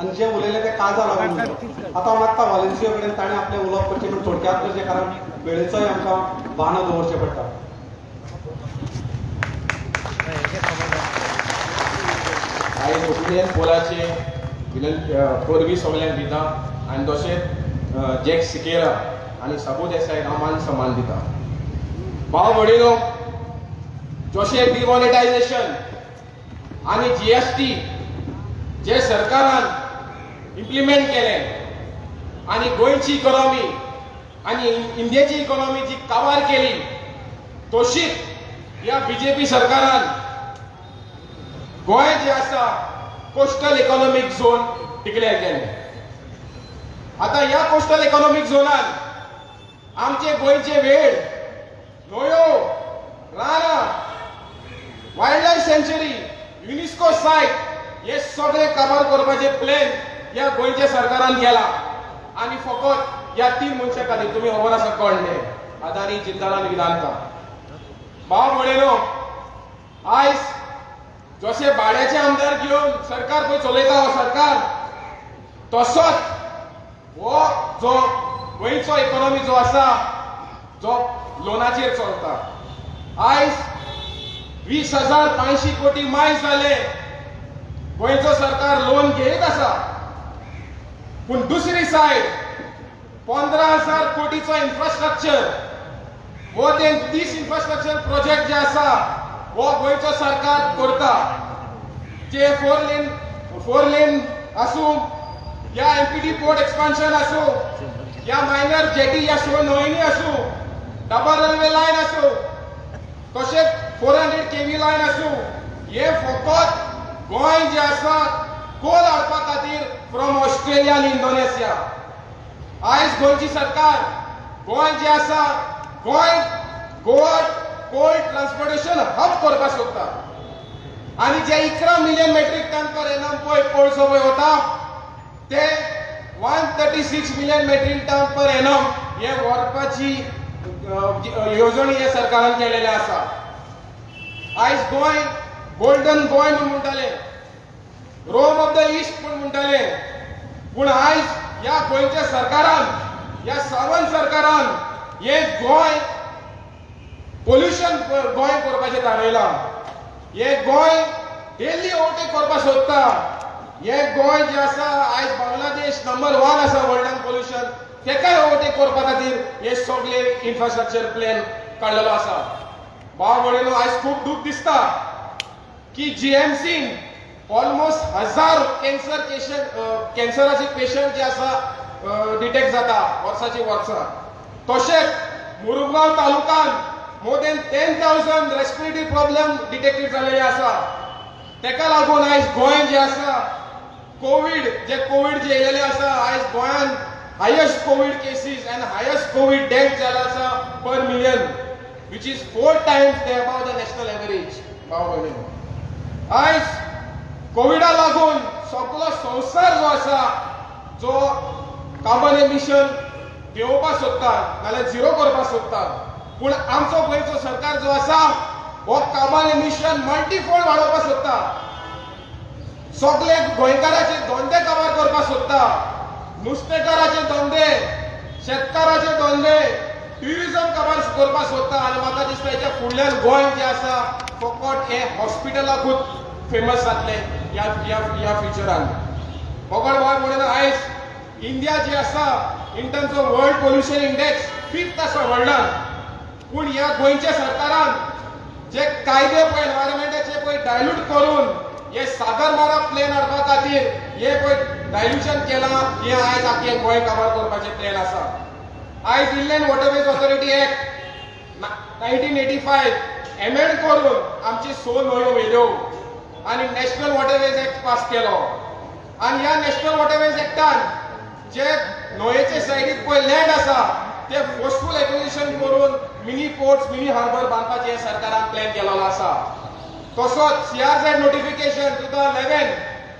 आनी जे उलयले ते काजा लागून उलयलो आतां मागता व्हॉलंटियर कडेन ताणें आपलें उलोवप करचें पूण थोडक्यात करचें कारण वेळेचोय आमकां भान दवरचें पडटा आयज ओपिनियन पोलाचे परबी सगळ्यांक दिता आनी तशेंच जॅक सिकेरा आनी साबू देसाय रामान समान दिता भाव भयणीनो जशें डिमॉनिटायजेशन आनी GST जे सरकारान इम्प्लिमेंट केलें आनी गोंयची इकॉनॉमी आनी इंडियेची इकॉनॉमी जी काबार केली तशीच ह्या BJP सरकारान गोंय जे आसा कोस्टल इकॉनॉमीक झोन डिक्लेअर केलें आतां ह्या कोस्टल इकॉनॉमीक झोनान आमचे गोंयचे वेळ न्हंयो रानां वायल्ड लायफ सँच्युरी युनेस्को सायट हे सगळे काबार करपाचे प्लॅन ह्या गोंयच्या सरकारान केला आनी फकत ह्या 3 मनशां खातीर तुमी खबर आसा कोणले अदानी जिंदाल आनी वेदांता भाव भयणीनो आयज जशे भाड्याचे आमदार घेवन सरकार पळय चलयता हो सरकार तसोच हो जो गोंयचो इकॉनॉमी जो आसा जो लोनाचेर चलता आयज 20,500 कोटी मायज जाले गोंयचो सरकार लोन घेयत आसा पूण दुसरी सायड 15,000 कोटीचो infrastructure more than 30 infrastructure project जे आसा हो गोंयचो सरकार करता जे फोर लेन आसूं या एमपीटी पोर्ट एक्सपान्शन आसूं या मायनर जेटी या शो न्हंयनी आसूं डबल रेल्वे लायन आसूं तशेंच 400 केवी लायन आसूं हे फकत गोंय जे आसा कोल हाडपा खातीर फ्रॉम ऑस्ट्रेलिया आनी इंडोनेशिया आयज गोंयची सरकार गोंय जे आसा Goa Goa cold transportation hub करपाक सोदता आनी जे 11 million metric tonne per annum पळय कोळसो पळय वता ते 136 million metric tonne per annum हे व्हरपाची येवजणी हे सरकारान केलेले आसा आयज गोंय गोल्डन गोंय म्हूण म्हणटाले रोम ऑफ द ईस्ट म्हूण म्हणटाले पूण आयज या गोंयच्या सरकारान या सावंत सरकारान हे गोंय पोल्युशन गोंय करपाचें थारयलां हे गोंय डेली ओवरटेक करपाक सोदता हे गोंय जे आसा आयज बांगलादेश नंबर 1 आसा वर्ल्डान पोल्युशन तेकाय ओवरटेक करपा खातीर हे सगळे इन्फ्रास्ट्रक्चर प्लॅन काडलेलो आसा भाव भयणीनो आयज खूब दूख दिसता की जीएमसीन ऑलमोस्ट 1000 कॅन्सराचे पेशंट जे आसा डिटेक्ट जाता वर्साची वर्सां तशेंच मुरुगांव तालुकान more than 10,000 respiratory problem detected जाल्ले आसा तेका लागून आयज गोंय जे आसा कोविड जे येयलेले आसा आयज गोंयान highest covid cases and highest covid death जाल्ले आसा per million which is 4 times the above the national average भाव भयणीनो आयज कोविडा लागून सगळो संवसार जो आसा जो कार्बन एमिशन देंवोवपाक सोदता नाल्यार झिरो करपाक सोदता पूण आमचो गोंयचो सरकार जो आसा हो कार्बन एमिशन मल्टीफोल्ड वाडोवपाक सोदता सगळे गोंयकाराचे धंदे कवर करपाक सोदता नुस्तेकाराचे धंदे शेतकाराचे धंदे ट्युरिझम कवर करपाक सोदता आनी म्हाका दिसता हेच्या फुडल्यान गोंय जे आसा फकत हे हॉस्पिटलाकूच फेमस जातले या फ्युचरान फकत गोंय म्हणून आयज इंडिया जी आसा in terms of world pollution index 5th आसा वर्ल्डान पूण ह्या गोंयच्या सरकारान जे कायदे पळय एनवायरमेंटाचे पळय डायल्यूट करून हे सागरमाला प्लेन हाडपा खातीर हे पळय डायल्यूशन केलां हे आयज आख्खे गोंय कवर करपाचें प्लेन आसा आयज inland waterways authority act 1985 amend करून आमची 6 न्हंयो वेल्यो आनी नॅशनल वॉटरवेज एक्ट पास केलो आनी ह्या नॅशनल वॉटरवेज एक्टान जे न्हंयेचे सायडीक पळय लँड आसा ते फोर्सफूल एक्विजिशन करून मिनी पोर्ट्स मिनी हार्बर बांदपाचे सरकारान प्लॅन केलेलो आसा तसोच सीआरझेड नोटिफिकेशन 2011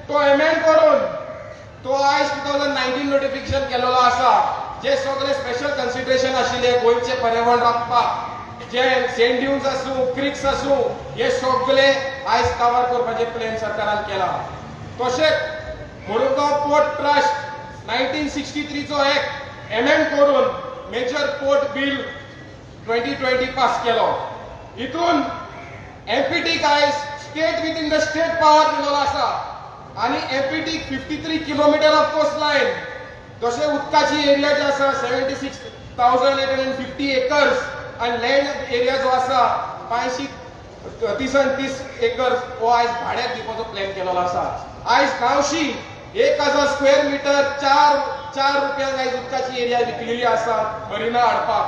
तो एमेंड करून तो आयज 2019 नोटिफिकेशन केलेलो आसा जे सगळे स्पेशल कन्सिडरेशन आशिल्ले गोंयचे पर्यावरण राखपाक जे सेंट ड्यून्स आसूं क्रिक्स आसूं हे सगळे आयज कवर करपाचे प्लॅन सरकारान केला तशेंच मुरुगांव पोर्ट ट्रस्ट 1963 चो एक्ट एमेंड करून मेजर पोर्ट बिल 2020 पास केलो हितून एमपीटीक आयज state with in the state power दिलेलो आसा आनी एमपीटीक 53 किलोमीटर ऑफ कोस्ट लायन तशें उदकाची एरिया जी आसा 76,850 एकर्स आनी लँड एरिया जो आसा 530 एकर्स हो आयज भाड्याक दिवपाचो प्लॅन केलेलो आसा आयज गांवशी 1000 स्क्वेअर मिटर 4 रुपयांक आयज उदकाची एरिया विकलेली आसा मरिना हाडपाक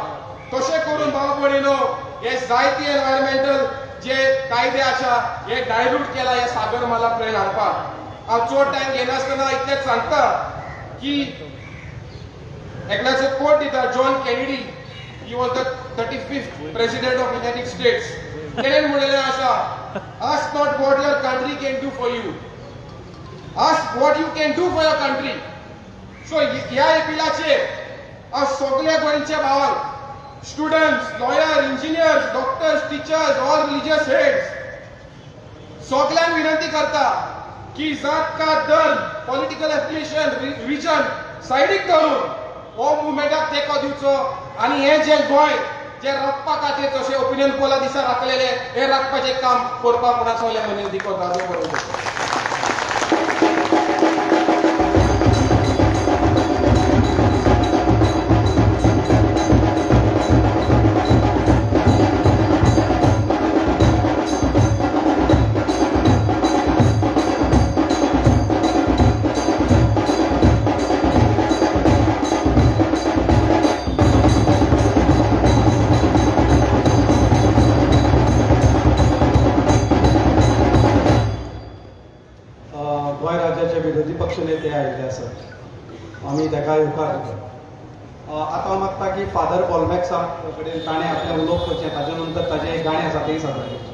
तशें करून भाव भयणीनो हे जायती एनवायरमेंटल जे कायदे आसा हे डायल्यूट केला हे सागरमाला प्लॅन हाडपाक हांव चड टायम घेनासतना इतलेंच सांगता की एकल्याचो कोट दिता John Kennedy he was the 35th president of United States तेणेन म्हणलेलें आसा ask not what your country can do for you ask what you can do for your country so ह्या एपिलाचेर हांव सगळ्या गोंयच्या भावांक students lawyer engineers doctors teachers all religious heads सगळ्यांक विनंती करता की जात का धर्म पॉलिटिकल एफिलिएशन रिजन सायडीक धरून हो मुवमेंटाक तेंको दिवचो आनी हे जे गोंय जे राखपा खातीर जशें ओपिनियन पोला दिसा राखलेले हे राखपाचें काम करपाक म्हणून सगळ्यांक विनंती करता. विरोधी पक्ष नेते आयिल्ले आसात आमी ताका येवकार दिता आतां हांव मागता की फादर पॉलमॅक्सा कडेन ताणें आपलें उलोवप करचें ताजे नंतर ताजें एक गाणें आसा तेंय सादर करचें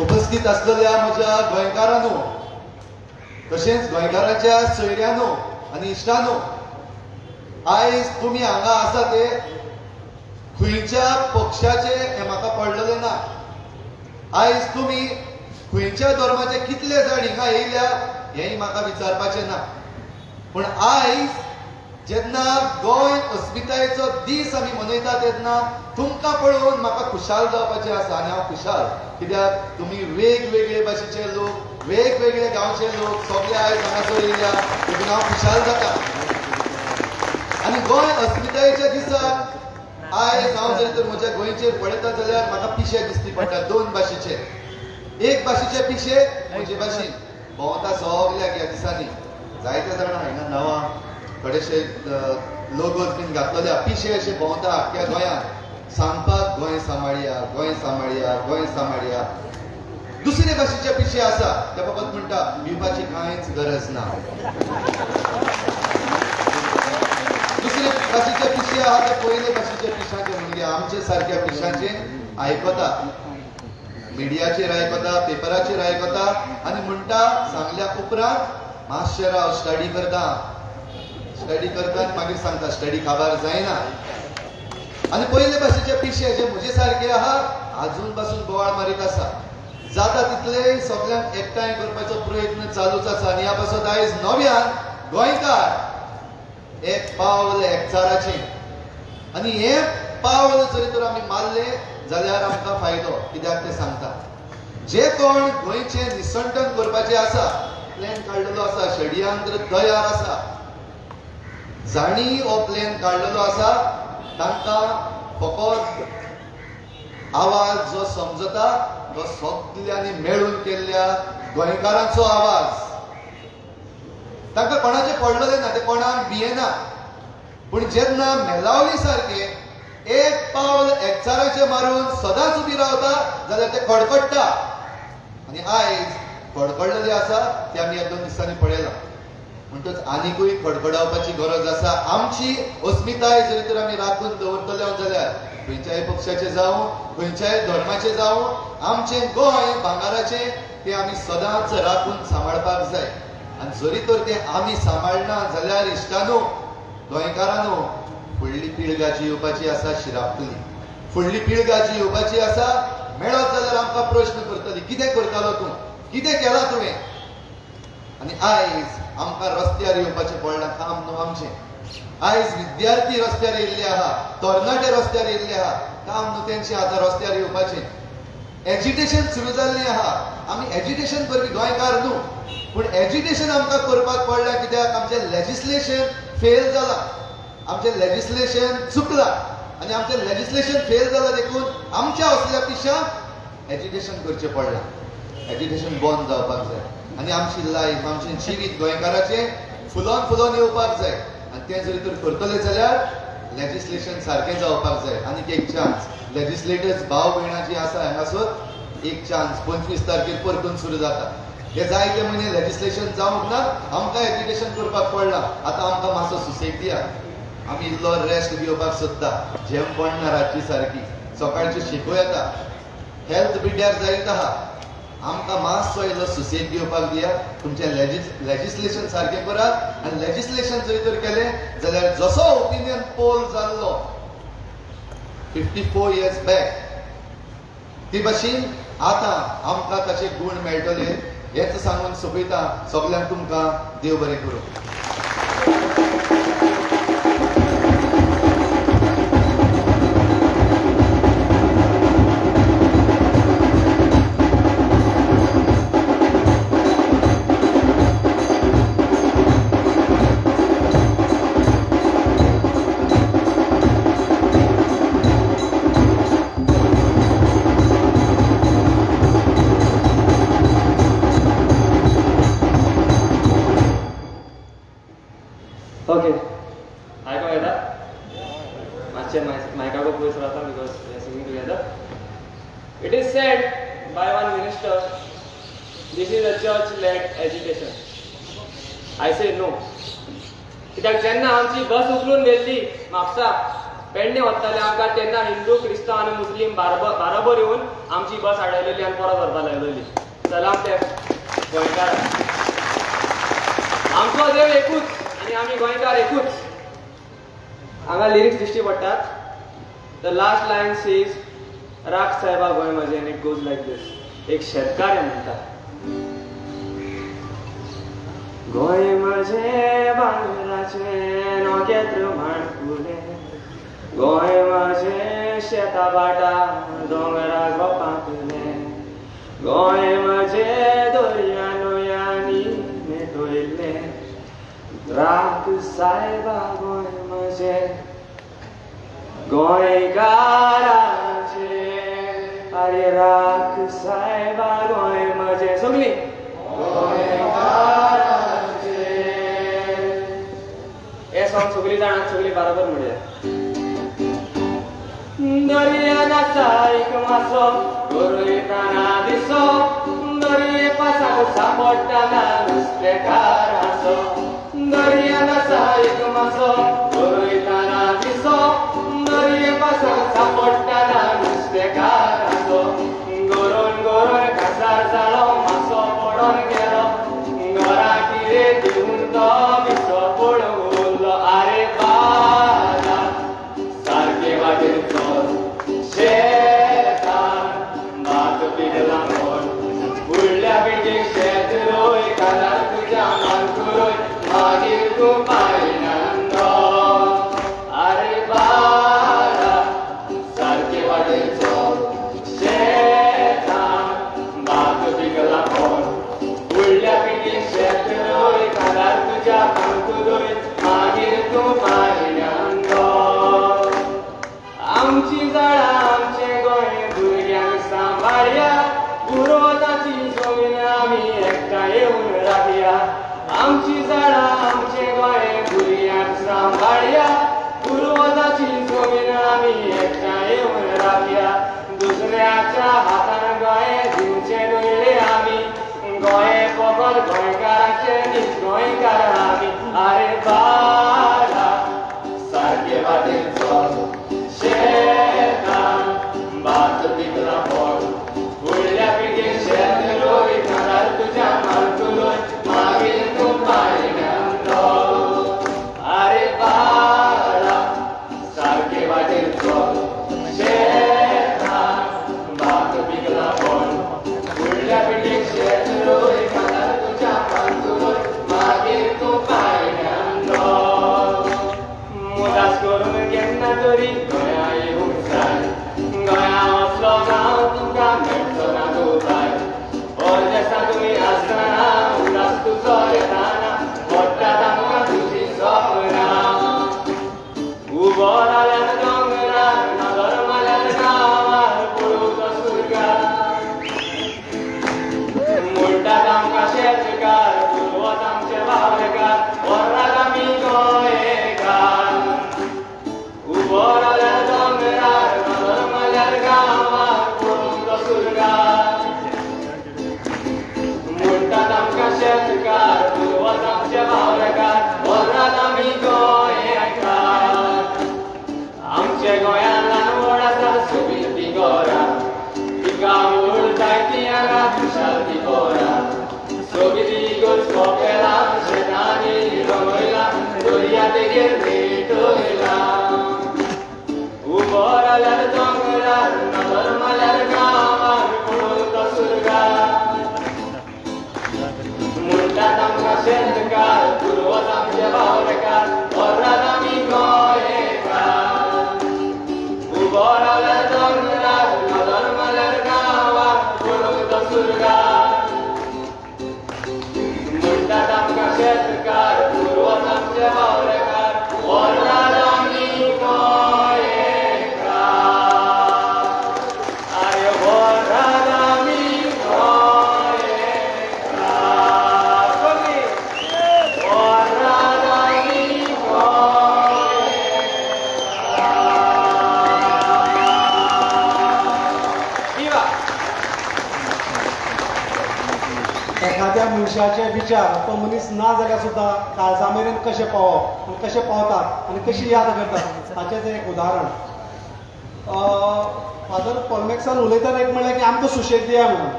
उपस्थित असलेल्या म्हज्या गोंयकारांनो तशेंच गोंयकारांच्या सोयऱ्यांनो आनी इश्टांनो आयज तुमी हांगा आसा ते खंयच्या पक्षाचे हें म्हाका पडलेलें ना आयज तुमी खंयच्या धर्माचे कितले जाण हिंगा येयल्या हेंय म्हाका विचारपाचें ना पूण आयज जेन्ना गोंय अस्मितायेचो दीस आमी मनयता तेन्ना तुमकां पळोवन म्हाका खुशाल जावपाचें आसा आनी हांव खुशाल कित्याक तुमी वेगवेगळे भाशेचे लोक वेगवेगळे गांवचे लोक सगळे आयज हांगासर येयल्या देखून हांव खुशाल जाता आनी गोंय अस्मितायेच्या दिसाक आयज हांव जर तर म्हज्या गोंयचेर पळयता जाल्यार म्हाका पिशे दिश्टी पडटा दोन भाशेचे एक भाशेचे पिशे म्हजे भाशेन भोंवता सगल्याक ह्या दिसांनी जायते जाणां हांगा नांवां थोडेशे लोगोज बीन घातलेले पिशे अशे भोंवता आख्ख्या गोंयांत सांगपाक गोंय सांबाळया गोंय सांबाळया गोंय सांबाळया दुसरे भाशेचे पिशे आसा त्या बाबत म्हणटा भिवपाची कांयच गरज ना दुसरे भाशेचे पिशे आहा ते पयले भाशेचे पिशांचे म्हणजे आमचे सारक्या पिशांचे आयकता मिडियाचेर आयकता पेपराचेर आयकता आनी म्हणटा सांगल्या उपरांत मातशें राव स्टडी करता आनी मागीर सांगता स्टडी काबार जायना आनी पयले भाशेचे पिशे जे म्हजे सारके आहा आजून पासून बोवाळ मारीत आसा जाता तितले सगळ्यांक एकठांय करपाचो प्रयत्न चालूच आसा आनी ह्या पासत आयज नव्यान गोंयकार एक पावल एकचाराचें आनी हे पावल जरी तर आमी मारले जाल्यार आमकां फायदो कित्याक ते सांगता जे कोण गोंयचें निसंटन करपाचें आसा प्लॅन काडलेलो आसा षडयंत्र तयार आसा जाणी हो प्लॅन काडलेलो आसा तांकां फकत आवाज जो समजता तो सगल्यांनी मेळून केल्ल्या गोंयकारांचो आवाज तांकां कोणाचें पडलेलें ना ते कोणाक भियेना पूण जेन्ना मेलावली सारके एक पावल एकचाराचें मारून सदांच उबी रावता जाल्यार ते कडकडटा आनी आयज कडकडलेले आसा ते आमी ह्या 2 दिसांनी पळयलां म्हणटच आनिकूय कडकडावपाची गरज आसा आमची अस्मिताय जरी तर आमी राखून दवरतले जाल्यार खंयच्याय पक्षाचे जावं खंयच्याय धर्माचे जावं आमचें गोंय भांगाराचें तें आमी सदांच राखून सांबाळपाक जाय आनी जरी तर तें आमी सांबाळना जाल्यार इश्टानो गोंयकारांनो फुडली पिळगा जी येवपाची आसा शिरापतली फुडली पिळगा जी येवपाची आसा मेळत जाल्यार आमकां प्रश्न करतली कितें करतालो तूं कितें केलां तुवें आनी आयज आमकां रस्त्यार येवपाचें पडलां काम न्हू आमचें आयज विद्यार्थी रस्त्यार येयल्ले आहा तरणाटे रस्त्यार येयल्ले आहा काम न्हू तेंचें आतां रस्त्यार येवपाचें एज्युकेशन सुरू जाल्लें आहा आमी एज्युकेशन करपी गोंयकार न्हू पूण एज्युकेशन आमकां करपाक पडलां कित्याक आमचें लेजिस्लेशन फेल जालां आमचें लेजिस्लेशन चुकलां आनी आमचें लेजिस्लेशन फेल जालां देखून आमच्या असल्या पिशांक एज्युकेशन करचें पडलां एज्युकेशन बंद जावपाक जाय आनी आमची लायफ आमचें जिवीत गोंयकाराचें फुलोन येवपाक जाय आनी तें जरी तर करतले जाल्यार लेजिस्लेशन सारकें जावपाक जाय आनीक एक चान्स लेजिस्लेटर्स भाव भयणां जीं आसा हांगासर एक चान्स 25 तारखेर परतून सुरू जाता हे जायते म्हयने लेजिस्लेशन जावंक ना आमकां एज्युकेशन करपाक पडलां आतां आमकां मातसो सुसेग दियात आमी इल्लो रेस्ट घेवपाक सोदता जेम पडना रातची सारकी सकाळची शिको येता हेल्थ पिड्ड्यार जायत आहा आमकां मातसो इल्लो सुसेग घेवपाक दियात तुमचें लेजिस्लेशन सारकें करात आनी लेजिस्लेशन जरी तर केलें जाल्यार जसो ओपिनियन पोल जाल्लो 54 years बॅक ती भाशेन आतां आमकां ताचे गूण मेळटले हेच सांगून सोंपयता सगल्यांक तुमकां देव बरें करूं Okay. I go ahead. Matche, my cargo goes right on because we are singing together. It is said by one minister, this is a church-led education. I say no. कित्याक जेन्ना आमची बस उखलून गेल्ली म्हापसा पेडणे वताले आमकां तेन्ना हिंदू क्रिस्तांव आनी मुस्लीम बाराबर येवन आमची बस आडयलेली आनी परत व्हरपा लागलेली. सलाम ते गोंयकार. आमचो देव एकूच आनी आमी गोंयकार एकूच. हांगा लिरिक्स दिश्टी पडटात. द लास्ट लायन सेज राख साहेबा गोंय म्हजें end it goes like this. एक शेतकार म्हणटा गोंय म्हजें भांगराचें नोकेत्र माणकुलें गोंय म्हजें शेता भाटा दोंगरा गोपांतलें गोंय म्हजें दर्या न्हंयांनी नेटवयल्लें राख सायबा गोंय म्हजें गोंयकाराचें आरे राख सायबा गोंय म्हजें सगळीं हे सॉंग सगळीं जाणात सगळीं बरोबर म्हणया. दर्यान आसा एक मासो गरयतना दिसो दर्ये पासाक सांपडटाना नुस्तेकार हांसो दर्यान आसा एक मासो गरयतना दिसो दर्ये पासाक सांपडटाना नुस्तेकार हांसो गरोन गरोन कासार जालो मासो पडोन गेलो घरा कितें दिवून तो बिसो पडून उरलो. आरे बाला सारके वाटेर चल शेतान भात पिकला म्हण फुडल्या पिटीक शेत रोय कानार तुज्या मानकू रोय मागीर तूं पायणांदो. आरे बाला सारके वाटेर चल शेतान भात पिकला म्हण फुडल्या पिटीक शेत रोय कानार तुज्या मानकू रोय मागीर तूं पायणांदो. आमची झाडां आमचे गोंय भुरग्यांक सांबाळया पुरोताची जमीन आमी एकठांय येवन राखया. आमची झाडां आमचे गोंय भुरग्यांक सांबाळया पुरोताची जमीन आमी एकठांय येवन राखया. दुसऱ्याच्या हातान गोंय दिवचें न्हय रे आमी गोंय फकत गोंयकारांचे न्ही गोंयकार आमी. आरे बाला सारके वाटेर चल शेतान भात पिकला म्हण फुडल्या पिटीक शेत रोय कानार तुज्या मानकू रोय मागीर तूं पायणांदो. आरे बाला सारके वाटेर चल शेतान भात पिकला म्हण फुडल्या पिटीक शेत रोय कानार तुज्या मानकू रोय मागीर तूं पायणांदो. मुदास करून केन्ना तरी गोंया येवंक जाय गोंया वचलो गांव तुका मेळचो ना तूं बाय. परदेसा तुमी आसतना उदास तुजो येताना पडटात आमकां तुजी सपनां. उबो रावल्यार दोंगरार नजर मारल्यार गांवार पळोवचो सुरगार म्हणटात आमकां शेतकार पुरवत आमचे वावरकार वरात आमी गोंयकार. उबो रावल्यार दोंगरार नजर मारल्यार गांवार पळोवचो सुरगार म्हणटात आमकां शेतकार पुरवत आमचे वावरकार वरात आमी गोंयकार. आमचे गोंयांत ल्हान व्हड आसा सोबीत ती घरां पिकां व्हड जायतीं हांगा खुशाल ती पोरां सोबीत इगोर्ज कपेलां शेतांनी रंगयलां दर्या देगेर भेटयलां. उबो रावल्यार दोंगरार नजर मारल्यार गांवार पळोवचो सुरगार म्हणटात आमकां शेतकार पुरवत आमचे वावरकार वरात आमी गोंयकार. उबो रावल्यार दोंगरार नजर मारल्यार गांवार पळोवचो सुरगार म्हणटात आमकां शेतकार पुरवत आमचे वावरकार वरात मनशाचे विचार तो मनीस ना जाल्यार सुद्दां काळजा मेरेन कशें पावप आनी कशें पावतात आनी कशी याद करतात ताचें एक उदाहरण. फादर पॉलमॅक्सान उलयतना एक म्हणलें की आमकां सुशेग दिया म्हणून.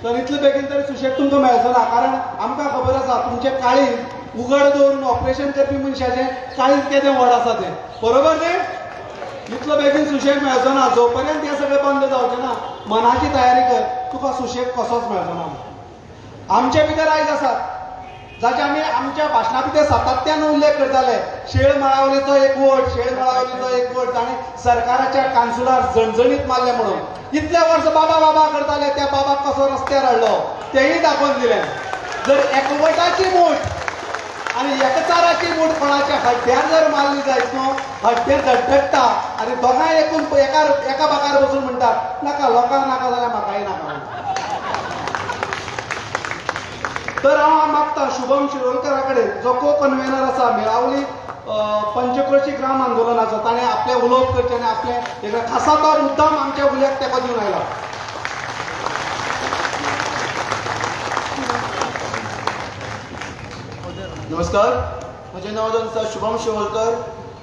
तर इतले बेगीन तरी सुशेग तुमकां मेळचो ना, कारण आमकां खबर आसा तुमचें काळीज उगड दवरून ऑपरेशन करपी मनशाचें काळीज केदें व्हड आसा तें, बरोबर न्ही? इतलो बेगीन सुशेग मेळचो ना, जो पर्यंत हें सगळें बंद जावचें ना मनाची तयारी कर, तुका सुशेग कसोच मेळचो ना. आमचे भितर आयज आसात जाचे आमी आमच्या भाशणा भितर सातत्यान उल्लेख करताले. शेळ मळावलीचो एक वोट, शेळ मळावलीचो एक वोट ताणें सरकाराच्या कांसुलार जणजणीत मारले म्हणून इतले वर्स बाबा बाबा करताले. त्या बाबाक कसो रस्त्यार हाडलो तेंय दाखोवन दिलें. जर एकवटाची मूठ आनी एकचाराची मूठ कोणाच्या हड्ड्यार जर मारली जायत न्हू, हड्डे धडधडटा आनी दोगांय एकूण एका बाकार बसून म्हणटात नाका लोकांक नाका जाल्यार म्हाकाय नाका. तर हांव मागता शुभम शिरोडकरा कडेन जो को कन्व्हेनर आसा मेळावली पंचक्रोशी ग्राम आंदोलनाचो, ताणें आपलें उलोवप करचें आनी आपलें खासा तो मुद्दाम आमच्या उल्याक तेको दिवन आयला. नमस्कार, म्हजें नांव जावन आसा शुभम शिरोडकर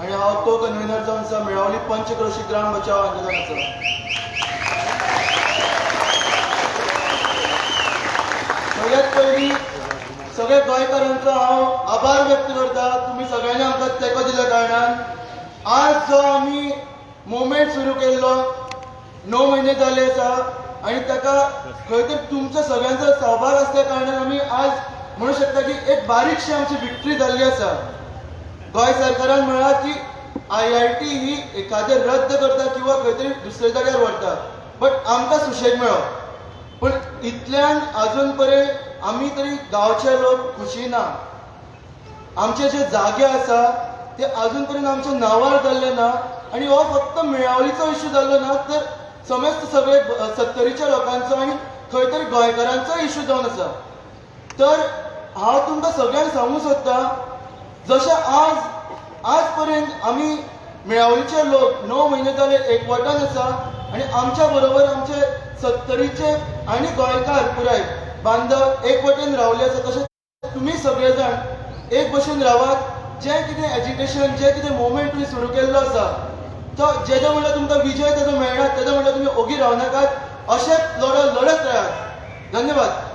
आनी हांव को कन्व्हेनर जावन आसा मेळावली पंचक्रोशी ग्राम बचाव आंदोलनाचो. सगळ्यात पयलीं सगळे गोंयकारांचो हांव आभार व्यक्त करता. तुमी सगळ्यांनी आमकां तेंको दिल्या कारणान आज जो आमी मुवमेंट सुरू केल्लो 9 म्हयने जाले आसा आनी ताका खंय तरी तुमचो सगळ्यांचो सहभाग आसल्या कारणान आमी आज म्हणू शकता की एक बारीकशी आमची विक्ट्री जाल्ली आसा. गोंय सरकारान म्हळां की IIT ही एखादें रद्द करता किंवा खंय तरी दुसरे जाग्यार व्हरता, बट आमकां सुशेग मेळ्ळो. पण इतल्यान अजून पर्यंत आमी तरी गांवचे लोक खुशी ना. आमचे जे जागे आसा ते अजून पर्यंत आमच्या नांवार जाल्ले ना आनी हो फक्त मेळावलीचो इश्यू जाल्लो ना, तर समेस्त सगळे 70च्या लोकांचो आनी खंय तरी गोंयकारांचो इश्यू जावन आसा. तर हांव तुमकां सगळ्यांक सांगूं सोदता, जशें आज पर्यंत आमी मेळावलीचे लोक 9 म्हयने जाले एकवटान आसा आनी आमच्या बरोबर आमचे 70चे आनी गोंयकार पुराय बांधव एक वटेन रावले आसा, तशें तुमी सगळे जाण एक भशेन रावात. जें कितें एज्युकेशन, जें कितें मुवमेंट तुमी सुरू केल्लो आसा तो जेजो म्हणल्यार तुमकां विजय तेजो मेळना, तेजो म्हणल्यार तुमी ओगी रावनाकात, अशेंच लढत रायात. धन्यवाद.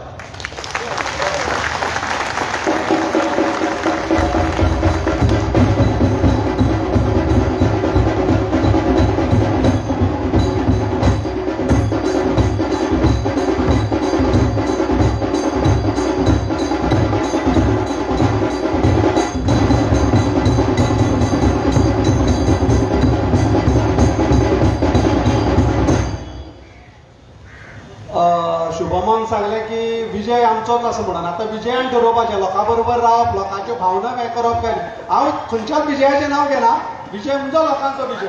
शुभमान सांगलें की विजय आमचोच असं म्हणून. आता विजयान ठरोवपाचें लोकां बरोबर रावप, लोकांच्यो भावना हें करप काय. हांव खंयच्याच विजयाचें नांव घेना, विजय म्हणजे लोकांचो विजय.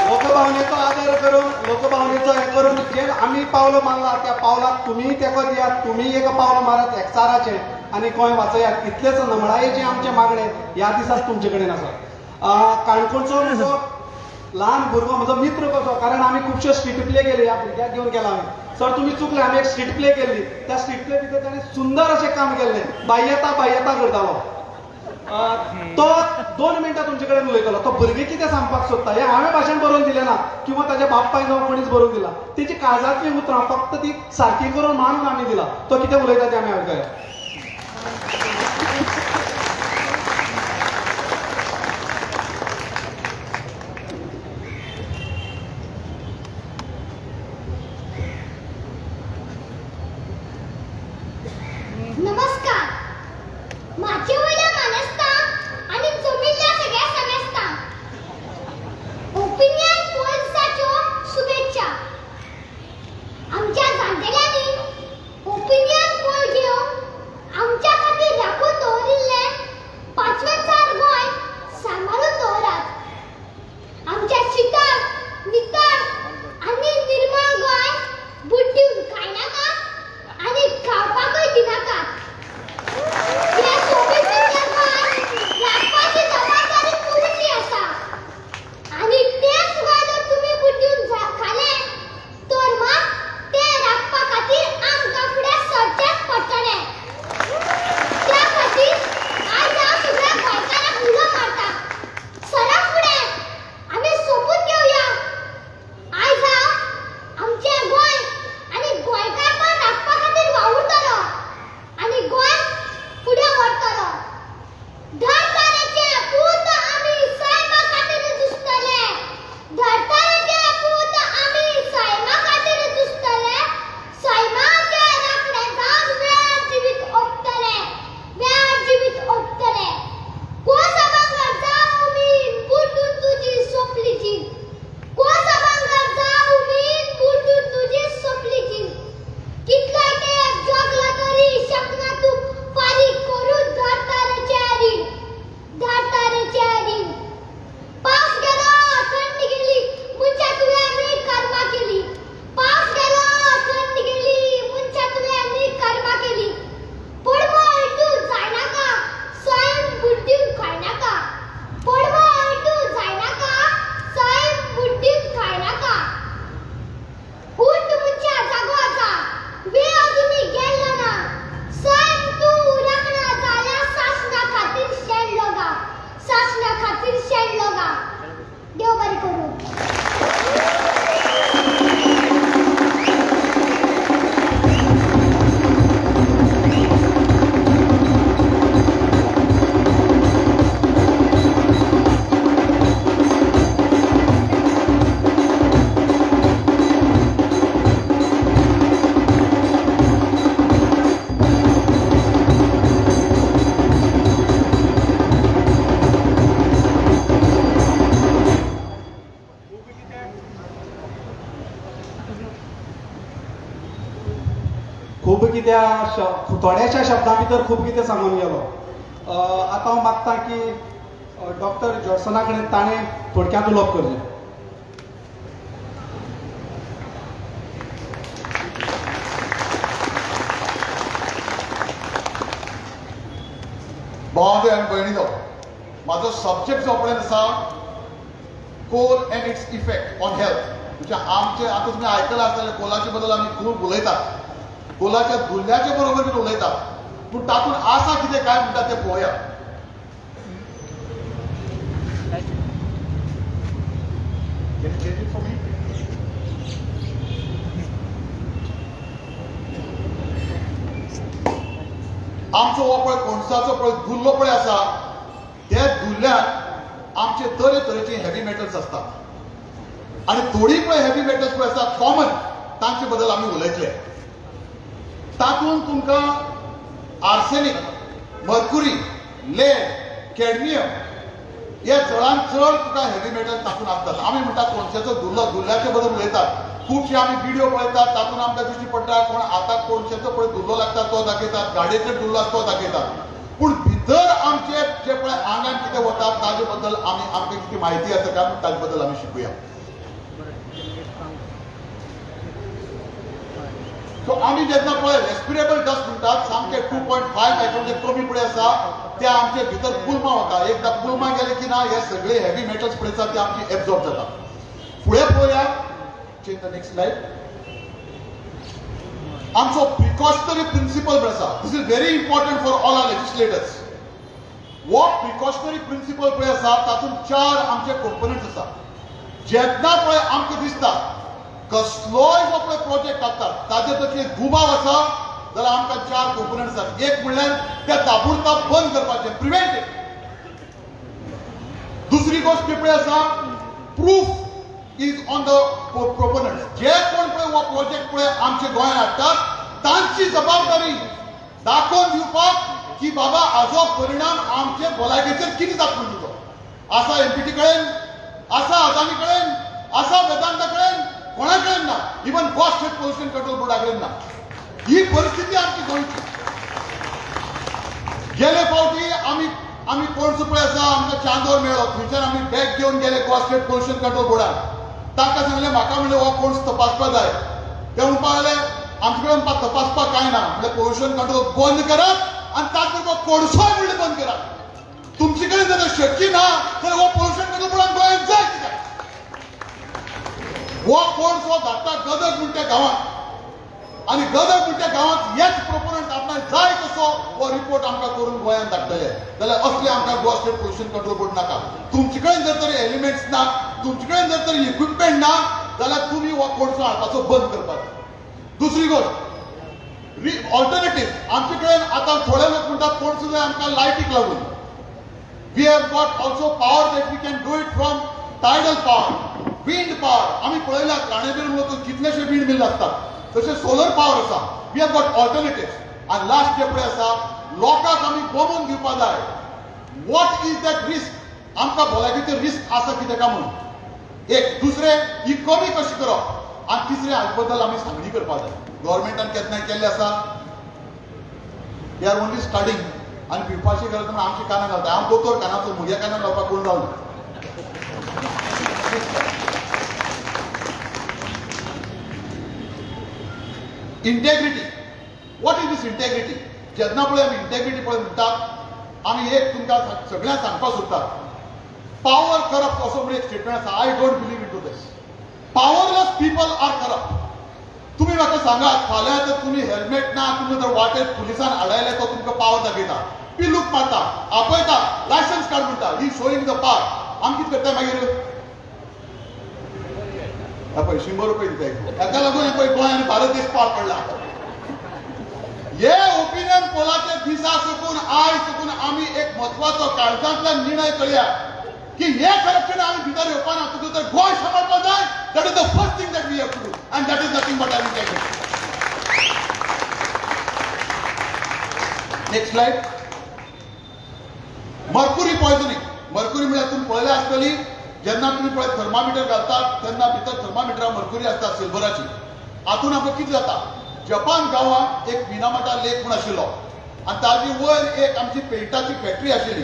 लोकभावनेचो आदर करून, लोकभावनेचो हें करून जे आमी पावलो मारला त्या पावलाक तुमी तेको दियात, तुमी एक पावल मारात एकचाराचें आनी गोंय वाचयात. इतलेच नमळायेचे आमचे मागणे ह्या दिसाक तुमचे कडेन आसा. काणकोणचो म्हजो ल्हान भुरगो म्हजो मित्र कसो, कारण आमी खुबश्यो स्ट्रीट प्ले केले, ह्या भुरग्याक घेवन गेला आमी. सर तुमी चुकले, आमी एक स्ट्रीट प्ले केल्ली. त्या स्ट्रीट प्ले भितर ताणें सुंदर अशें काम केल्लें, बाह्यता करतालो. तो 2 मिनटां तुमचे कडेन उलयतलो. तो भुरगें कितें सांगपाक सोदता हें हांवें भाशण बरोवन दिलें ना किंवा ताच्या बापाय जावं कोणीच बरोवन दिला. तेची काळजांतलीं उतरां फक्त ती सारकी करून मानून आमी दिला. तो कितें उलयता तें आमी आयकया. नमस्कार. माझे वडील मानसता आणि जमिल्ल्या सगळ्या समजता. ओपिनियन पोल्साच्यो शुभेच्छा. आमच्या जाणटेल्यांनी ओपिनियन पोल घेवन आमच्या खातीर राखून दवरिल्ले कित्या थोड्याशा शब्दां भितर खूब कितें सांगून गेलो आतां हांव मागतां की डॉक्टर जॉर्सना कडेन ताणें थोडक्यांत उलोवप करचें. भावांनो आनी भयणीनो, म्हाजो सब्जेक्ट जो पळय आसा coal and its effect on health. म्हणजे आमचे आतां तुमी आयकलां आसतलें कोलाचे बद्दल आमी खूब उलयतात, कोलाच्या गुल्ल्याचे बरोबर बीन उलयतात, पूण तातूंत आसा कितें काय म्हणटा तें पळोवया. आमचो हो पळय कोणसाचो पळय गुल्लो पळय आसा, त्या गुल्ल्यान आमचे तरेतरेचे हेवी मेटल्स असतात आणि थोडी पळय हेवी मेटल्स पळय आसा कॉमन, तांचे बद्दल आमी उलयतले. तातूंत तुमकां आर्सेनिक, मर्क्युरी, लेड, कॅडमियम हे चडांत चड तुका हेवी मेटल्स तातूंत आसतात. आमी म्हणटात कोणशाचो गुल्लो, गुल्ल्याचे बद्दल उलयतात. खुबशे आमी व्हिडिओ पळयतात, तातूंत आमकां दिश्टी पडटा कोण हाताक कोणशाचो पळय गुल्लो लागता तो दाखयतात, गाडयेचेर गुल्लो आसा तो दाखयतात. पूण भितर आमचे जे पळय आंगान कितें वता ताजे बद्दल आमकां कितें म्हायती आसा काय ताजे बद्दल आमी शिकुया. सो आमी जेन्ना पळय रेस्पिरेबल डस्ट म्हणटात, सामके 2.5 मायक्रॉन जे कमी पळय आसा ते आमचे भितर पुलमा वता. एकदां पुलमा गेले की ना हे सगळे हेवी मेटल्स पळय आसा ते आमचे एब्झॉर्ब जातात. फुडें पळोवया, चेंज द नेक्स्ट स्लाइड. आमचो प्रिकॉशनरी प्रिंसिपल पळय आसा, this is very important for all our legislators. हो प्रिकॉशनरी प्रिंसिपल पळय आसा तातूंत 4 आमचे कंपोनंट्स आसा. जेन्ना पळय आमकां दिसता कसलोय जो पळय प्रोजेक्ट आसता ताजे तकलेक दुबाव आसा जाल्यार आमकां 4 कंपोनंट्स आसात. एक म्हणल्यार ते ताबडतोब बंद करपाचे, प्रिव्हेंट इट. दुसरी गोष्ट पळय आसा प्रूफ इज ऑन द प्रोपोनंट. जे कोण पळय हो प्रोजेक्ट पळय आमचे गोंयांत हाडटात तांची जबाबदारी दाखोवन दिवपाक की बाबा हाजो परिणाम आमचे भलायकेचेर कितें जातलो तुजो. आसा एमपीटी कडेन, आसा अदानी कडेन, आसा वेदांता कडेन, कोणा कडेन ना. Even Goa state pollution control बोर्डा कडेन ना. ही परिस्थिती आमची गोंयची. गेले फावटी आमी कोणसो पळय आसा आमकां चांदोर मेळ्ळो, थंयच्यान आमी बॅग घेवन गेले गोवा स्टेट पोल्युशन कंट्रोल बोर्डाक. ताका सांगलें म्हाका म्हणलें हो कोर्स तपासपा जाय. ते म्हणपाक लागले आमचे कडेन तपासपाक कांय ना, म्हणलें पोल्युशन कंट्रोल बंद करात आनी ताच बरोबर कोळसोय म्हणलें बंद करात. तुमचे कडेन जर शक्य ना जाल्यार हो पोल्युशन कंट्रोल बोर्डान गोंयांत जाय कित्याक. हो कोळसो धाडटा गदग म्हणट्या गांवांत आनी गदग म्हणट्या गांवांत हेच प्रोपोनंट आपणाक जाय तसो हो रिपोर्ट आमकां करून गोंयांत धाडटले जाल्यार असले आमकां Goa state pollution control board नाका. तुमचे कडेन जर तरी एलिमेंट्स ना, तुमचे कडेन जर तरी इक्विपमेंट ना जाल्यार तुमी हो कोळसो हाडपाचो बंद करपाचो. दुसरी गोष्ट ऑल्टरनेटिव्ह. आमचे कडेन आतां थोडे लोक म्हणटात कोळसो जाय आमकां लायटीक लागून. We have got also power that we can do it from tidal power, wind power. आमी पळयला राणेबेर म्हणून कितलेशे विंड मिल आसतात, तशें सोलर पॉवर आसा. We have got alternative. आनी लास्ट जे पळय आसा लोकांक आमी गमोवन दिवपा जाय वॉट इज दॅट रिस्क, आमकां भलायकेचेर रिस्क आसा कितें काय म्हणून. एक दुसरें ही कमी कशी करप आनी तिसरें हाजे बद्दल आमी सांगणी करपा जाय. गव्हर्मेंटान केन्नाय केल्लें आसा, वी आर ओन्ली स्टडींग आनी पिवपाची गरज म्हणून आमची कानां घालता. हांव दोतोर कानाचो, म्हज्या कानान लावपाक कोण जावना. Integrity. What is this integrity. जेन्ना पळय आमी इंटेग्रिटी पळय म्हणटात आमी एक तुमकां सगळ्यांक सांगपाक सोदतात पॉवर करप्ट असो म्हणून एक स्टेटमेंट आसा. I don't believe in to this. Powerless people are corrupt. तुम्ही म्हाका सांगात फाल्यां जर तुमी हेल्मेट ना, तुमी जर वाटेर पुलिसान आडायले तो तुमकां पावर दाखयता, पिलूक मारता, आपयता, लायसन्स काड म्हणटा, ही शोईंग द पावर. आमी कितें करता मागीर पळय 100 रुपये दिता. ताका लागून पळय गोंय भारत देश पार पडला. हे ओपिनियन पोलाचे दिसा सकून आयज सकून आमी एक म्हत्वाचो काळजांतल्यान निर्णय करया की हे करप्शन आमी भितर येवपा ना. तुका जर गोंय सांबाळपा जाय that is the first thing that we have to do and that is nothing but integrity. Next slide. Mercury poisoning. Mercury म्हळ्यार तुमी पळयल्या आसतली जेन्ना तुमी पळय थर्मामिटर घालतात तेन्ना भितर थर्मामिटराक मर्क्युरी आसता सिल्वराची. हातून आमकां कितें जाता जपान गांवांत एक मिनामाटा लेक म्हूण आशिल्लो आनी ताजी वयर एक आमची पेंटाची फॅक्टरी आशिल्ली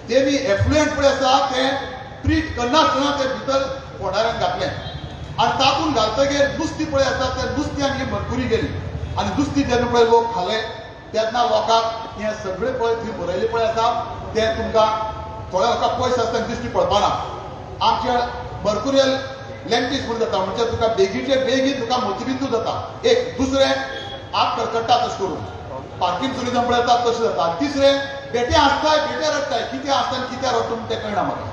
तेमी एफ्लुएंट पळय आसा तें ट्रीट करनासतना ते भितर फोंडाऱ्यांत घातलें आनी तातूंत घालतकीर नुस्तीं पळय आसा त्या नुस्त्यान ही मरकुरी गेली आनी नुस्तीं जेन्ना पळय लोक खाले तेन्ना लोकांक हें सगळें पळय थंय बरयलें पळय आसा तें तुमकां थोड्या लोकांक पयस आसतना दिश्टी पडपाना आमचे मर्कुरियल लँग्वेज म्हणून जाता म्हणजे तुका बेगीचे बेगीन तुका मोतीबिंदू जाता एक दुसरें आग कडकडटा तशें करून पार्किन्सोनिझम पळय येता तशें जाता तिसरें बेटे आसताय बेटे रडटाय कितें आसता आनी कित्याक रडटा तें कळना म्हाका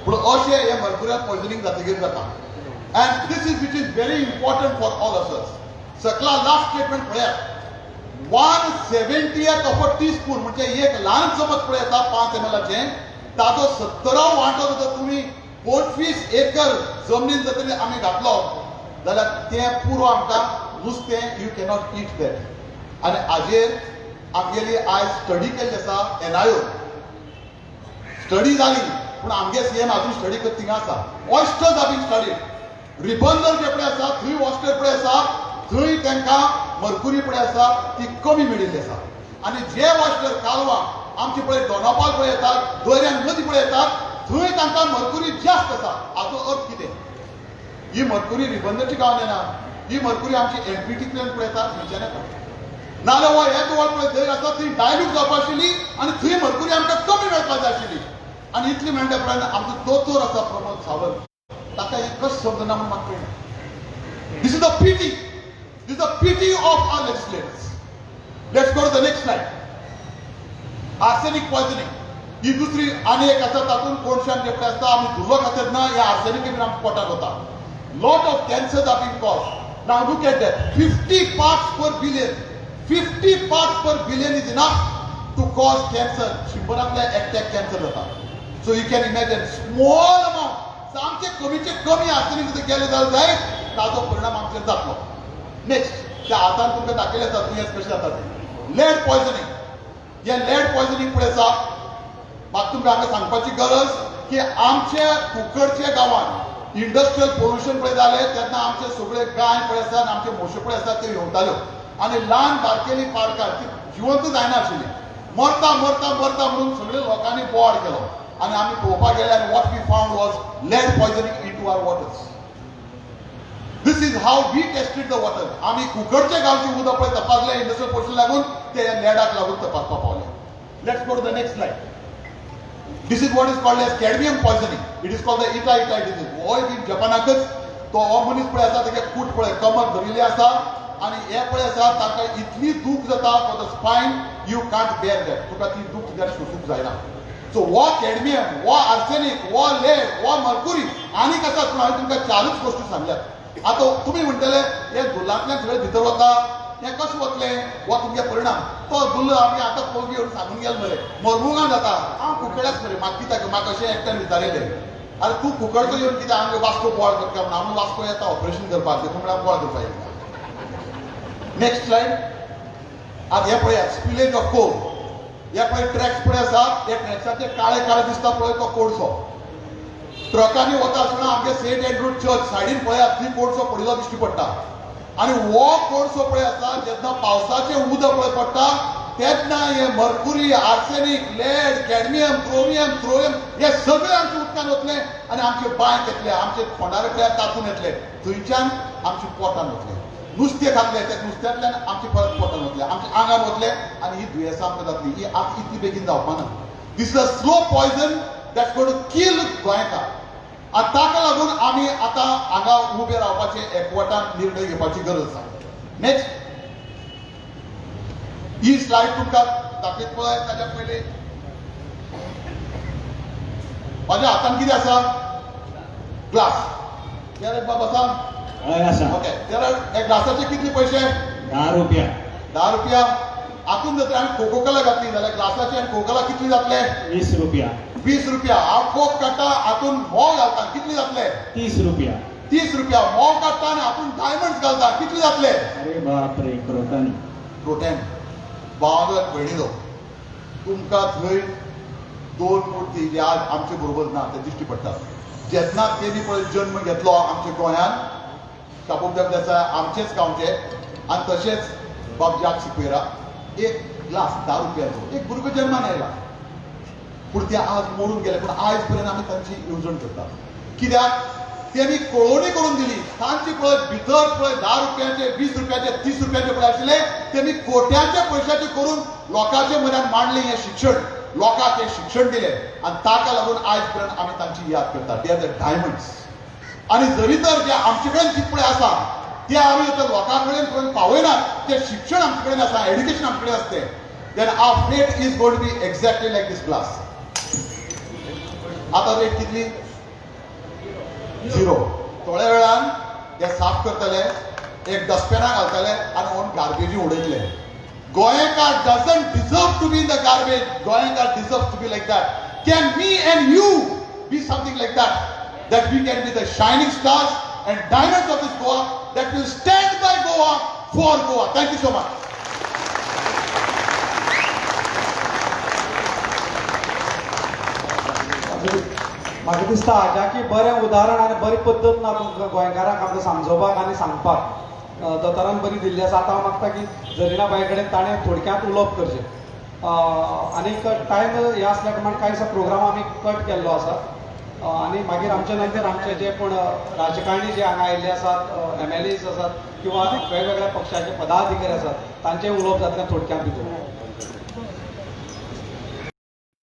पूण अशें हें मर्कुरियल पॉयझनिंग जातकीर जाता and this is which is very important for all users सकला लास्ट स्टेटमेंट पळयात 1/70th ऑफ अ टीस्पून म्हणजे एक ल्हान चमच पळय येता 5 ml ताजो 70 वांटो जर तुमी 25 एकर जमनीन जर तरी आमी घातलो जाल्यार तें पुरो आमकां नुस्तें यू कॅनॉट ईट दॅट आनी हाजेर आमगेली आयज स्टडी केल्ली आसा NIO स्टडी जाली पूण आमगे CM आजून स्टडी करता थिंगा आसा oysters R bin studied Ribandar जे पळय आसा थंय ऑयस्टर पळय आसा थंय तांकां मर्कुरी पळय आसा ती कमी मेळिल्ली आसा आनी जे ऑयस्टर कालवां आमचे पळय दोनापावल पळय येतात दर्यान नदी पळय येतात थंय तांकां मर्कुरी जास्त आसा हाचो अर्थ कितें ही मर्कुरी रिबंदरची गांवांत येना ही मर्कुरी आमची NPTंतल्यान पळय येता थंयच्यान येता नाल्यार हो एक व्हड पळय दर आसा ती डायल्यूट जावपा आशिल्ली आनी थंय मर्कुरी आमकां कमी मेळपा जाय आशिल्ली आनी इतली मेळटा उपरांत आमचो दोतोर आसा प्रमोद सावंत ताका हें कशें समजना म्हूण म्हाका कळना this is a pity this is a pity of our legislators let's go to the next slide arsenic poisoning ही दुसरी आनी एक आसा तातूंत कोणशान जे पळय आसता आमी धुलो खातीर ना हे आर्सेनिक बीन आमच्या पोटाक वता lot of cancers are been cause now look at that 50 parts per billion 50 parts per billion is enough to cause cancer शिंबरातल्या एकट्याक कॅन्सर जाता so you can imagine small amount सामके कमीचे कमी आर्सेनिक जर गेले जाल्यार ताजो परिणाम आमचेर जातलो नेक्स्ट त्या हातान तुमकां दाखयलें आसा दुयेंस कशें जाता तें लेड पॉयझनिंग हें लेड पॉयझनिंग पळय आसा म्हाका तुमकां हांगा सांगपाची गरज की आमचे कुंकळचे गांवांत इंडस्ट्रियल पोल्युशन पळय जालें तेन्ना आमचे सगळे गाय पळय आसा आनी आमचे म्हशी पळय आसा त्यो येवताल्यो आनी ल्हान बारकेली पाडकार ती जिवंत जायना आशिल्ली मरता मरता मरता म्हणून सगळे लोकांनी बोवाड केलो आनी आमी पळोवपाक गेले आनी what we found was lead poisoning into our waters this is how we tested the water आमी कुंकळचे गांवचे उदक पळय तपासलें इंडस्ट्रियल पोल्युशन लागून ते लेडाक लागून तपासपाक पावले let's go to the next slide This is what is called as cadmium poisoning. It is called the Ita disease. हो बी जपानाकच तो हो मनीस पळय आसा तेगे कूट पळय कमर भरिल्ली आसा आनी हे पळय आसा ताका इतली दूख जाता for the spine you can't bear that तुका ती दूख तुज्यान सोसूंक जायना सो हो कॅडमियम हो आर्सेनिक हो लेड हो मर्कुरी आनीक आसा पूण हांवें तुमकां 4च गोश्टी सांगल्यात आतां तुमी म्हणटले हे दुल्लांतल्यान सगळे भितर वता हें कशें वतलें हो तुमगे परिणाम तो दुल्ल आमी आतां पळोवंक येवन सांगून गेलो मरे मरमुगांव जाता हांव कुंकळ्याक मरे म्हाका कित्याक म्हाका अशें एकट्यान विचारलेलें आरे तूं कुंकळचो येवन कित्याक आमगे वास्को बोवाळ करता म्हणून आमी वास्को येता ऑपरेशन करपाक देखून म्हळ्यार बोवाळ करपाक येता नेक्स्ट स्लाइड आतां हें पळयात स्पिलेज ऑफ कोल हे पळय ट्रॅक्स पळय आसा हे ट्रॅक्साचे काळे काळे दिसता पळय तो कोळसो ट्रकांनी वता आसतना आमगे सेंट एंड्रू चर्च सायडीन पळयात थंय कोळसो पडिल्लो दिश्टी पडटा आनी हो कोळसो पळय आसा जेन्ना पावसाचें उदक पळय पडटा तेन्ना हे mercury arsenic lead cadmium chromium thorium हे सगळें आमच्या उदकान वतलें आनी आमचे बांयक येतले आमचे फोंडारे तातूंत येतले थंयच्यान आमच्या पोटान वतले नुस्तें खातले त्या नुस्त्यांतल्यान आमचे परत पोटान वतले आमच्या आंगान वतले आनी ही दुयेंसां आमकां जातली ही आतां इतली बेगीन जावपाना this is a slow poison that's going to kill गोंयकार आनी ताका लागून आमी आतां हांगा उबे रावपाचे एकवटान निर्णय घेवपाची गरज आसा नेक्स्ट ही स्लाइड तुमकां दाखयत पळय ताच्या पयलीं म्हाज्या हातान कितें आसा ग्लास तेरे बाबा सांग ओके तेरे हे ग्लासाचे कितले पयशे 10 रुपया 10 रुपया हातून जर आमी कोकोकोला घातली जाल्यार ग्लासाचे आनी कोकोला कितली जातले 20 रुपया 20 रुपया हांव कोक काडटा हातून मोव घालता कितले जातले 30 रुपया 30 रुपया मोव काडटा आनी हातून डायमंड्स घालता कितले जातले अरे बाप रे क्रोटन भावांगो भयणीलो तुमकां थंय 2 मुर्ती जे आज आमचे बरोबर ना ते दिश्टी पडटा जेन्ना तेणी पळय जन्म घेतलो आमच्या गोंयांत शापोब देसाय आमचेच गांवचे आणि तसेच बाब जाक सिक्वेरा एक ग्लास 10 रुपयाचो एक भुरगो जन्मान आयला पूण ते आज मोडून गेले पूण आयज पर्यंत आमी तांची येवजण करतात कित्याक त्यांनी कळवणी करून दिली तांची पळय भितर पळय 10 रुपयाचे 20 रुपयाचे 30 रुपयाचे पळय आशिल्ले त्यांनी कोट्यांच्या पयशाचे करून लोकांचे म्हऱ्यान मांडले हें शिक्षण लोकांक हें शिक्षण दिलें आनी ताका लागून आयज पर्यंत आमी तांची याद करतात दे आर द डायमंड्स आनी जरी तर जे आमचे कडेन कितें पळय आसा ते आमी जर लोकां कडेन पर्यंत पावयनात ते शिक्षण आमचे कडेन आसा एड्युकेशन आमचे कडेन आसतें then our fate is going to be exactly like this glass आतां रेट कितली 0 थोड्या वेळान ते साफ करतले एक डस्टबिनां घालतले आनी ओन गार्बेजी उडयतले गोंयकार doesn't deserve to be in the garbage गोंयकार deserve to be like that can me and you be something like that we can be the shining stars and diamonds of this Goa that will stand by Goa for Goa thank you so much म्हाका दिसता हाज्या की बरें उदाहरण आनी बरी पद्दत ना तुमकां गोंयकारांक आपलें समजोवपाक आनी सांगपाक दोतोरान बरी दिल्ली आसा आतां हांव मागता की जरिना बाये कडेन ताणें थोडक्यांत उलोवप करचें आनीक टायम हे आसल्या प्रमाण कांयसो प्रोग्राम आमी कट केल्लो आसा आनी मागीर आमचे नंतर आमचे जे कोण राजकारणी जे हांगा आयिल्ले आसात MLAs आसात किंवा वेगवेगळ्या पक्षाचे पदाधिकारी आसात तांचें उलोवप जातलें थोडक्यांत भितर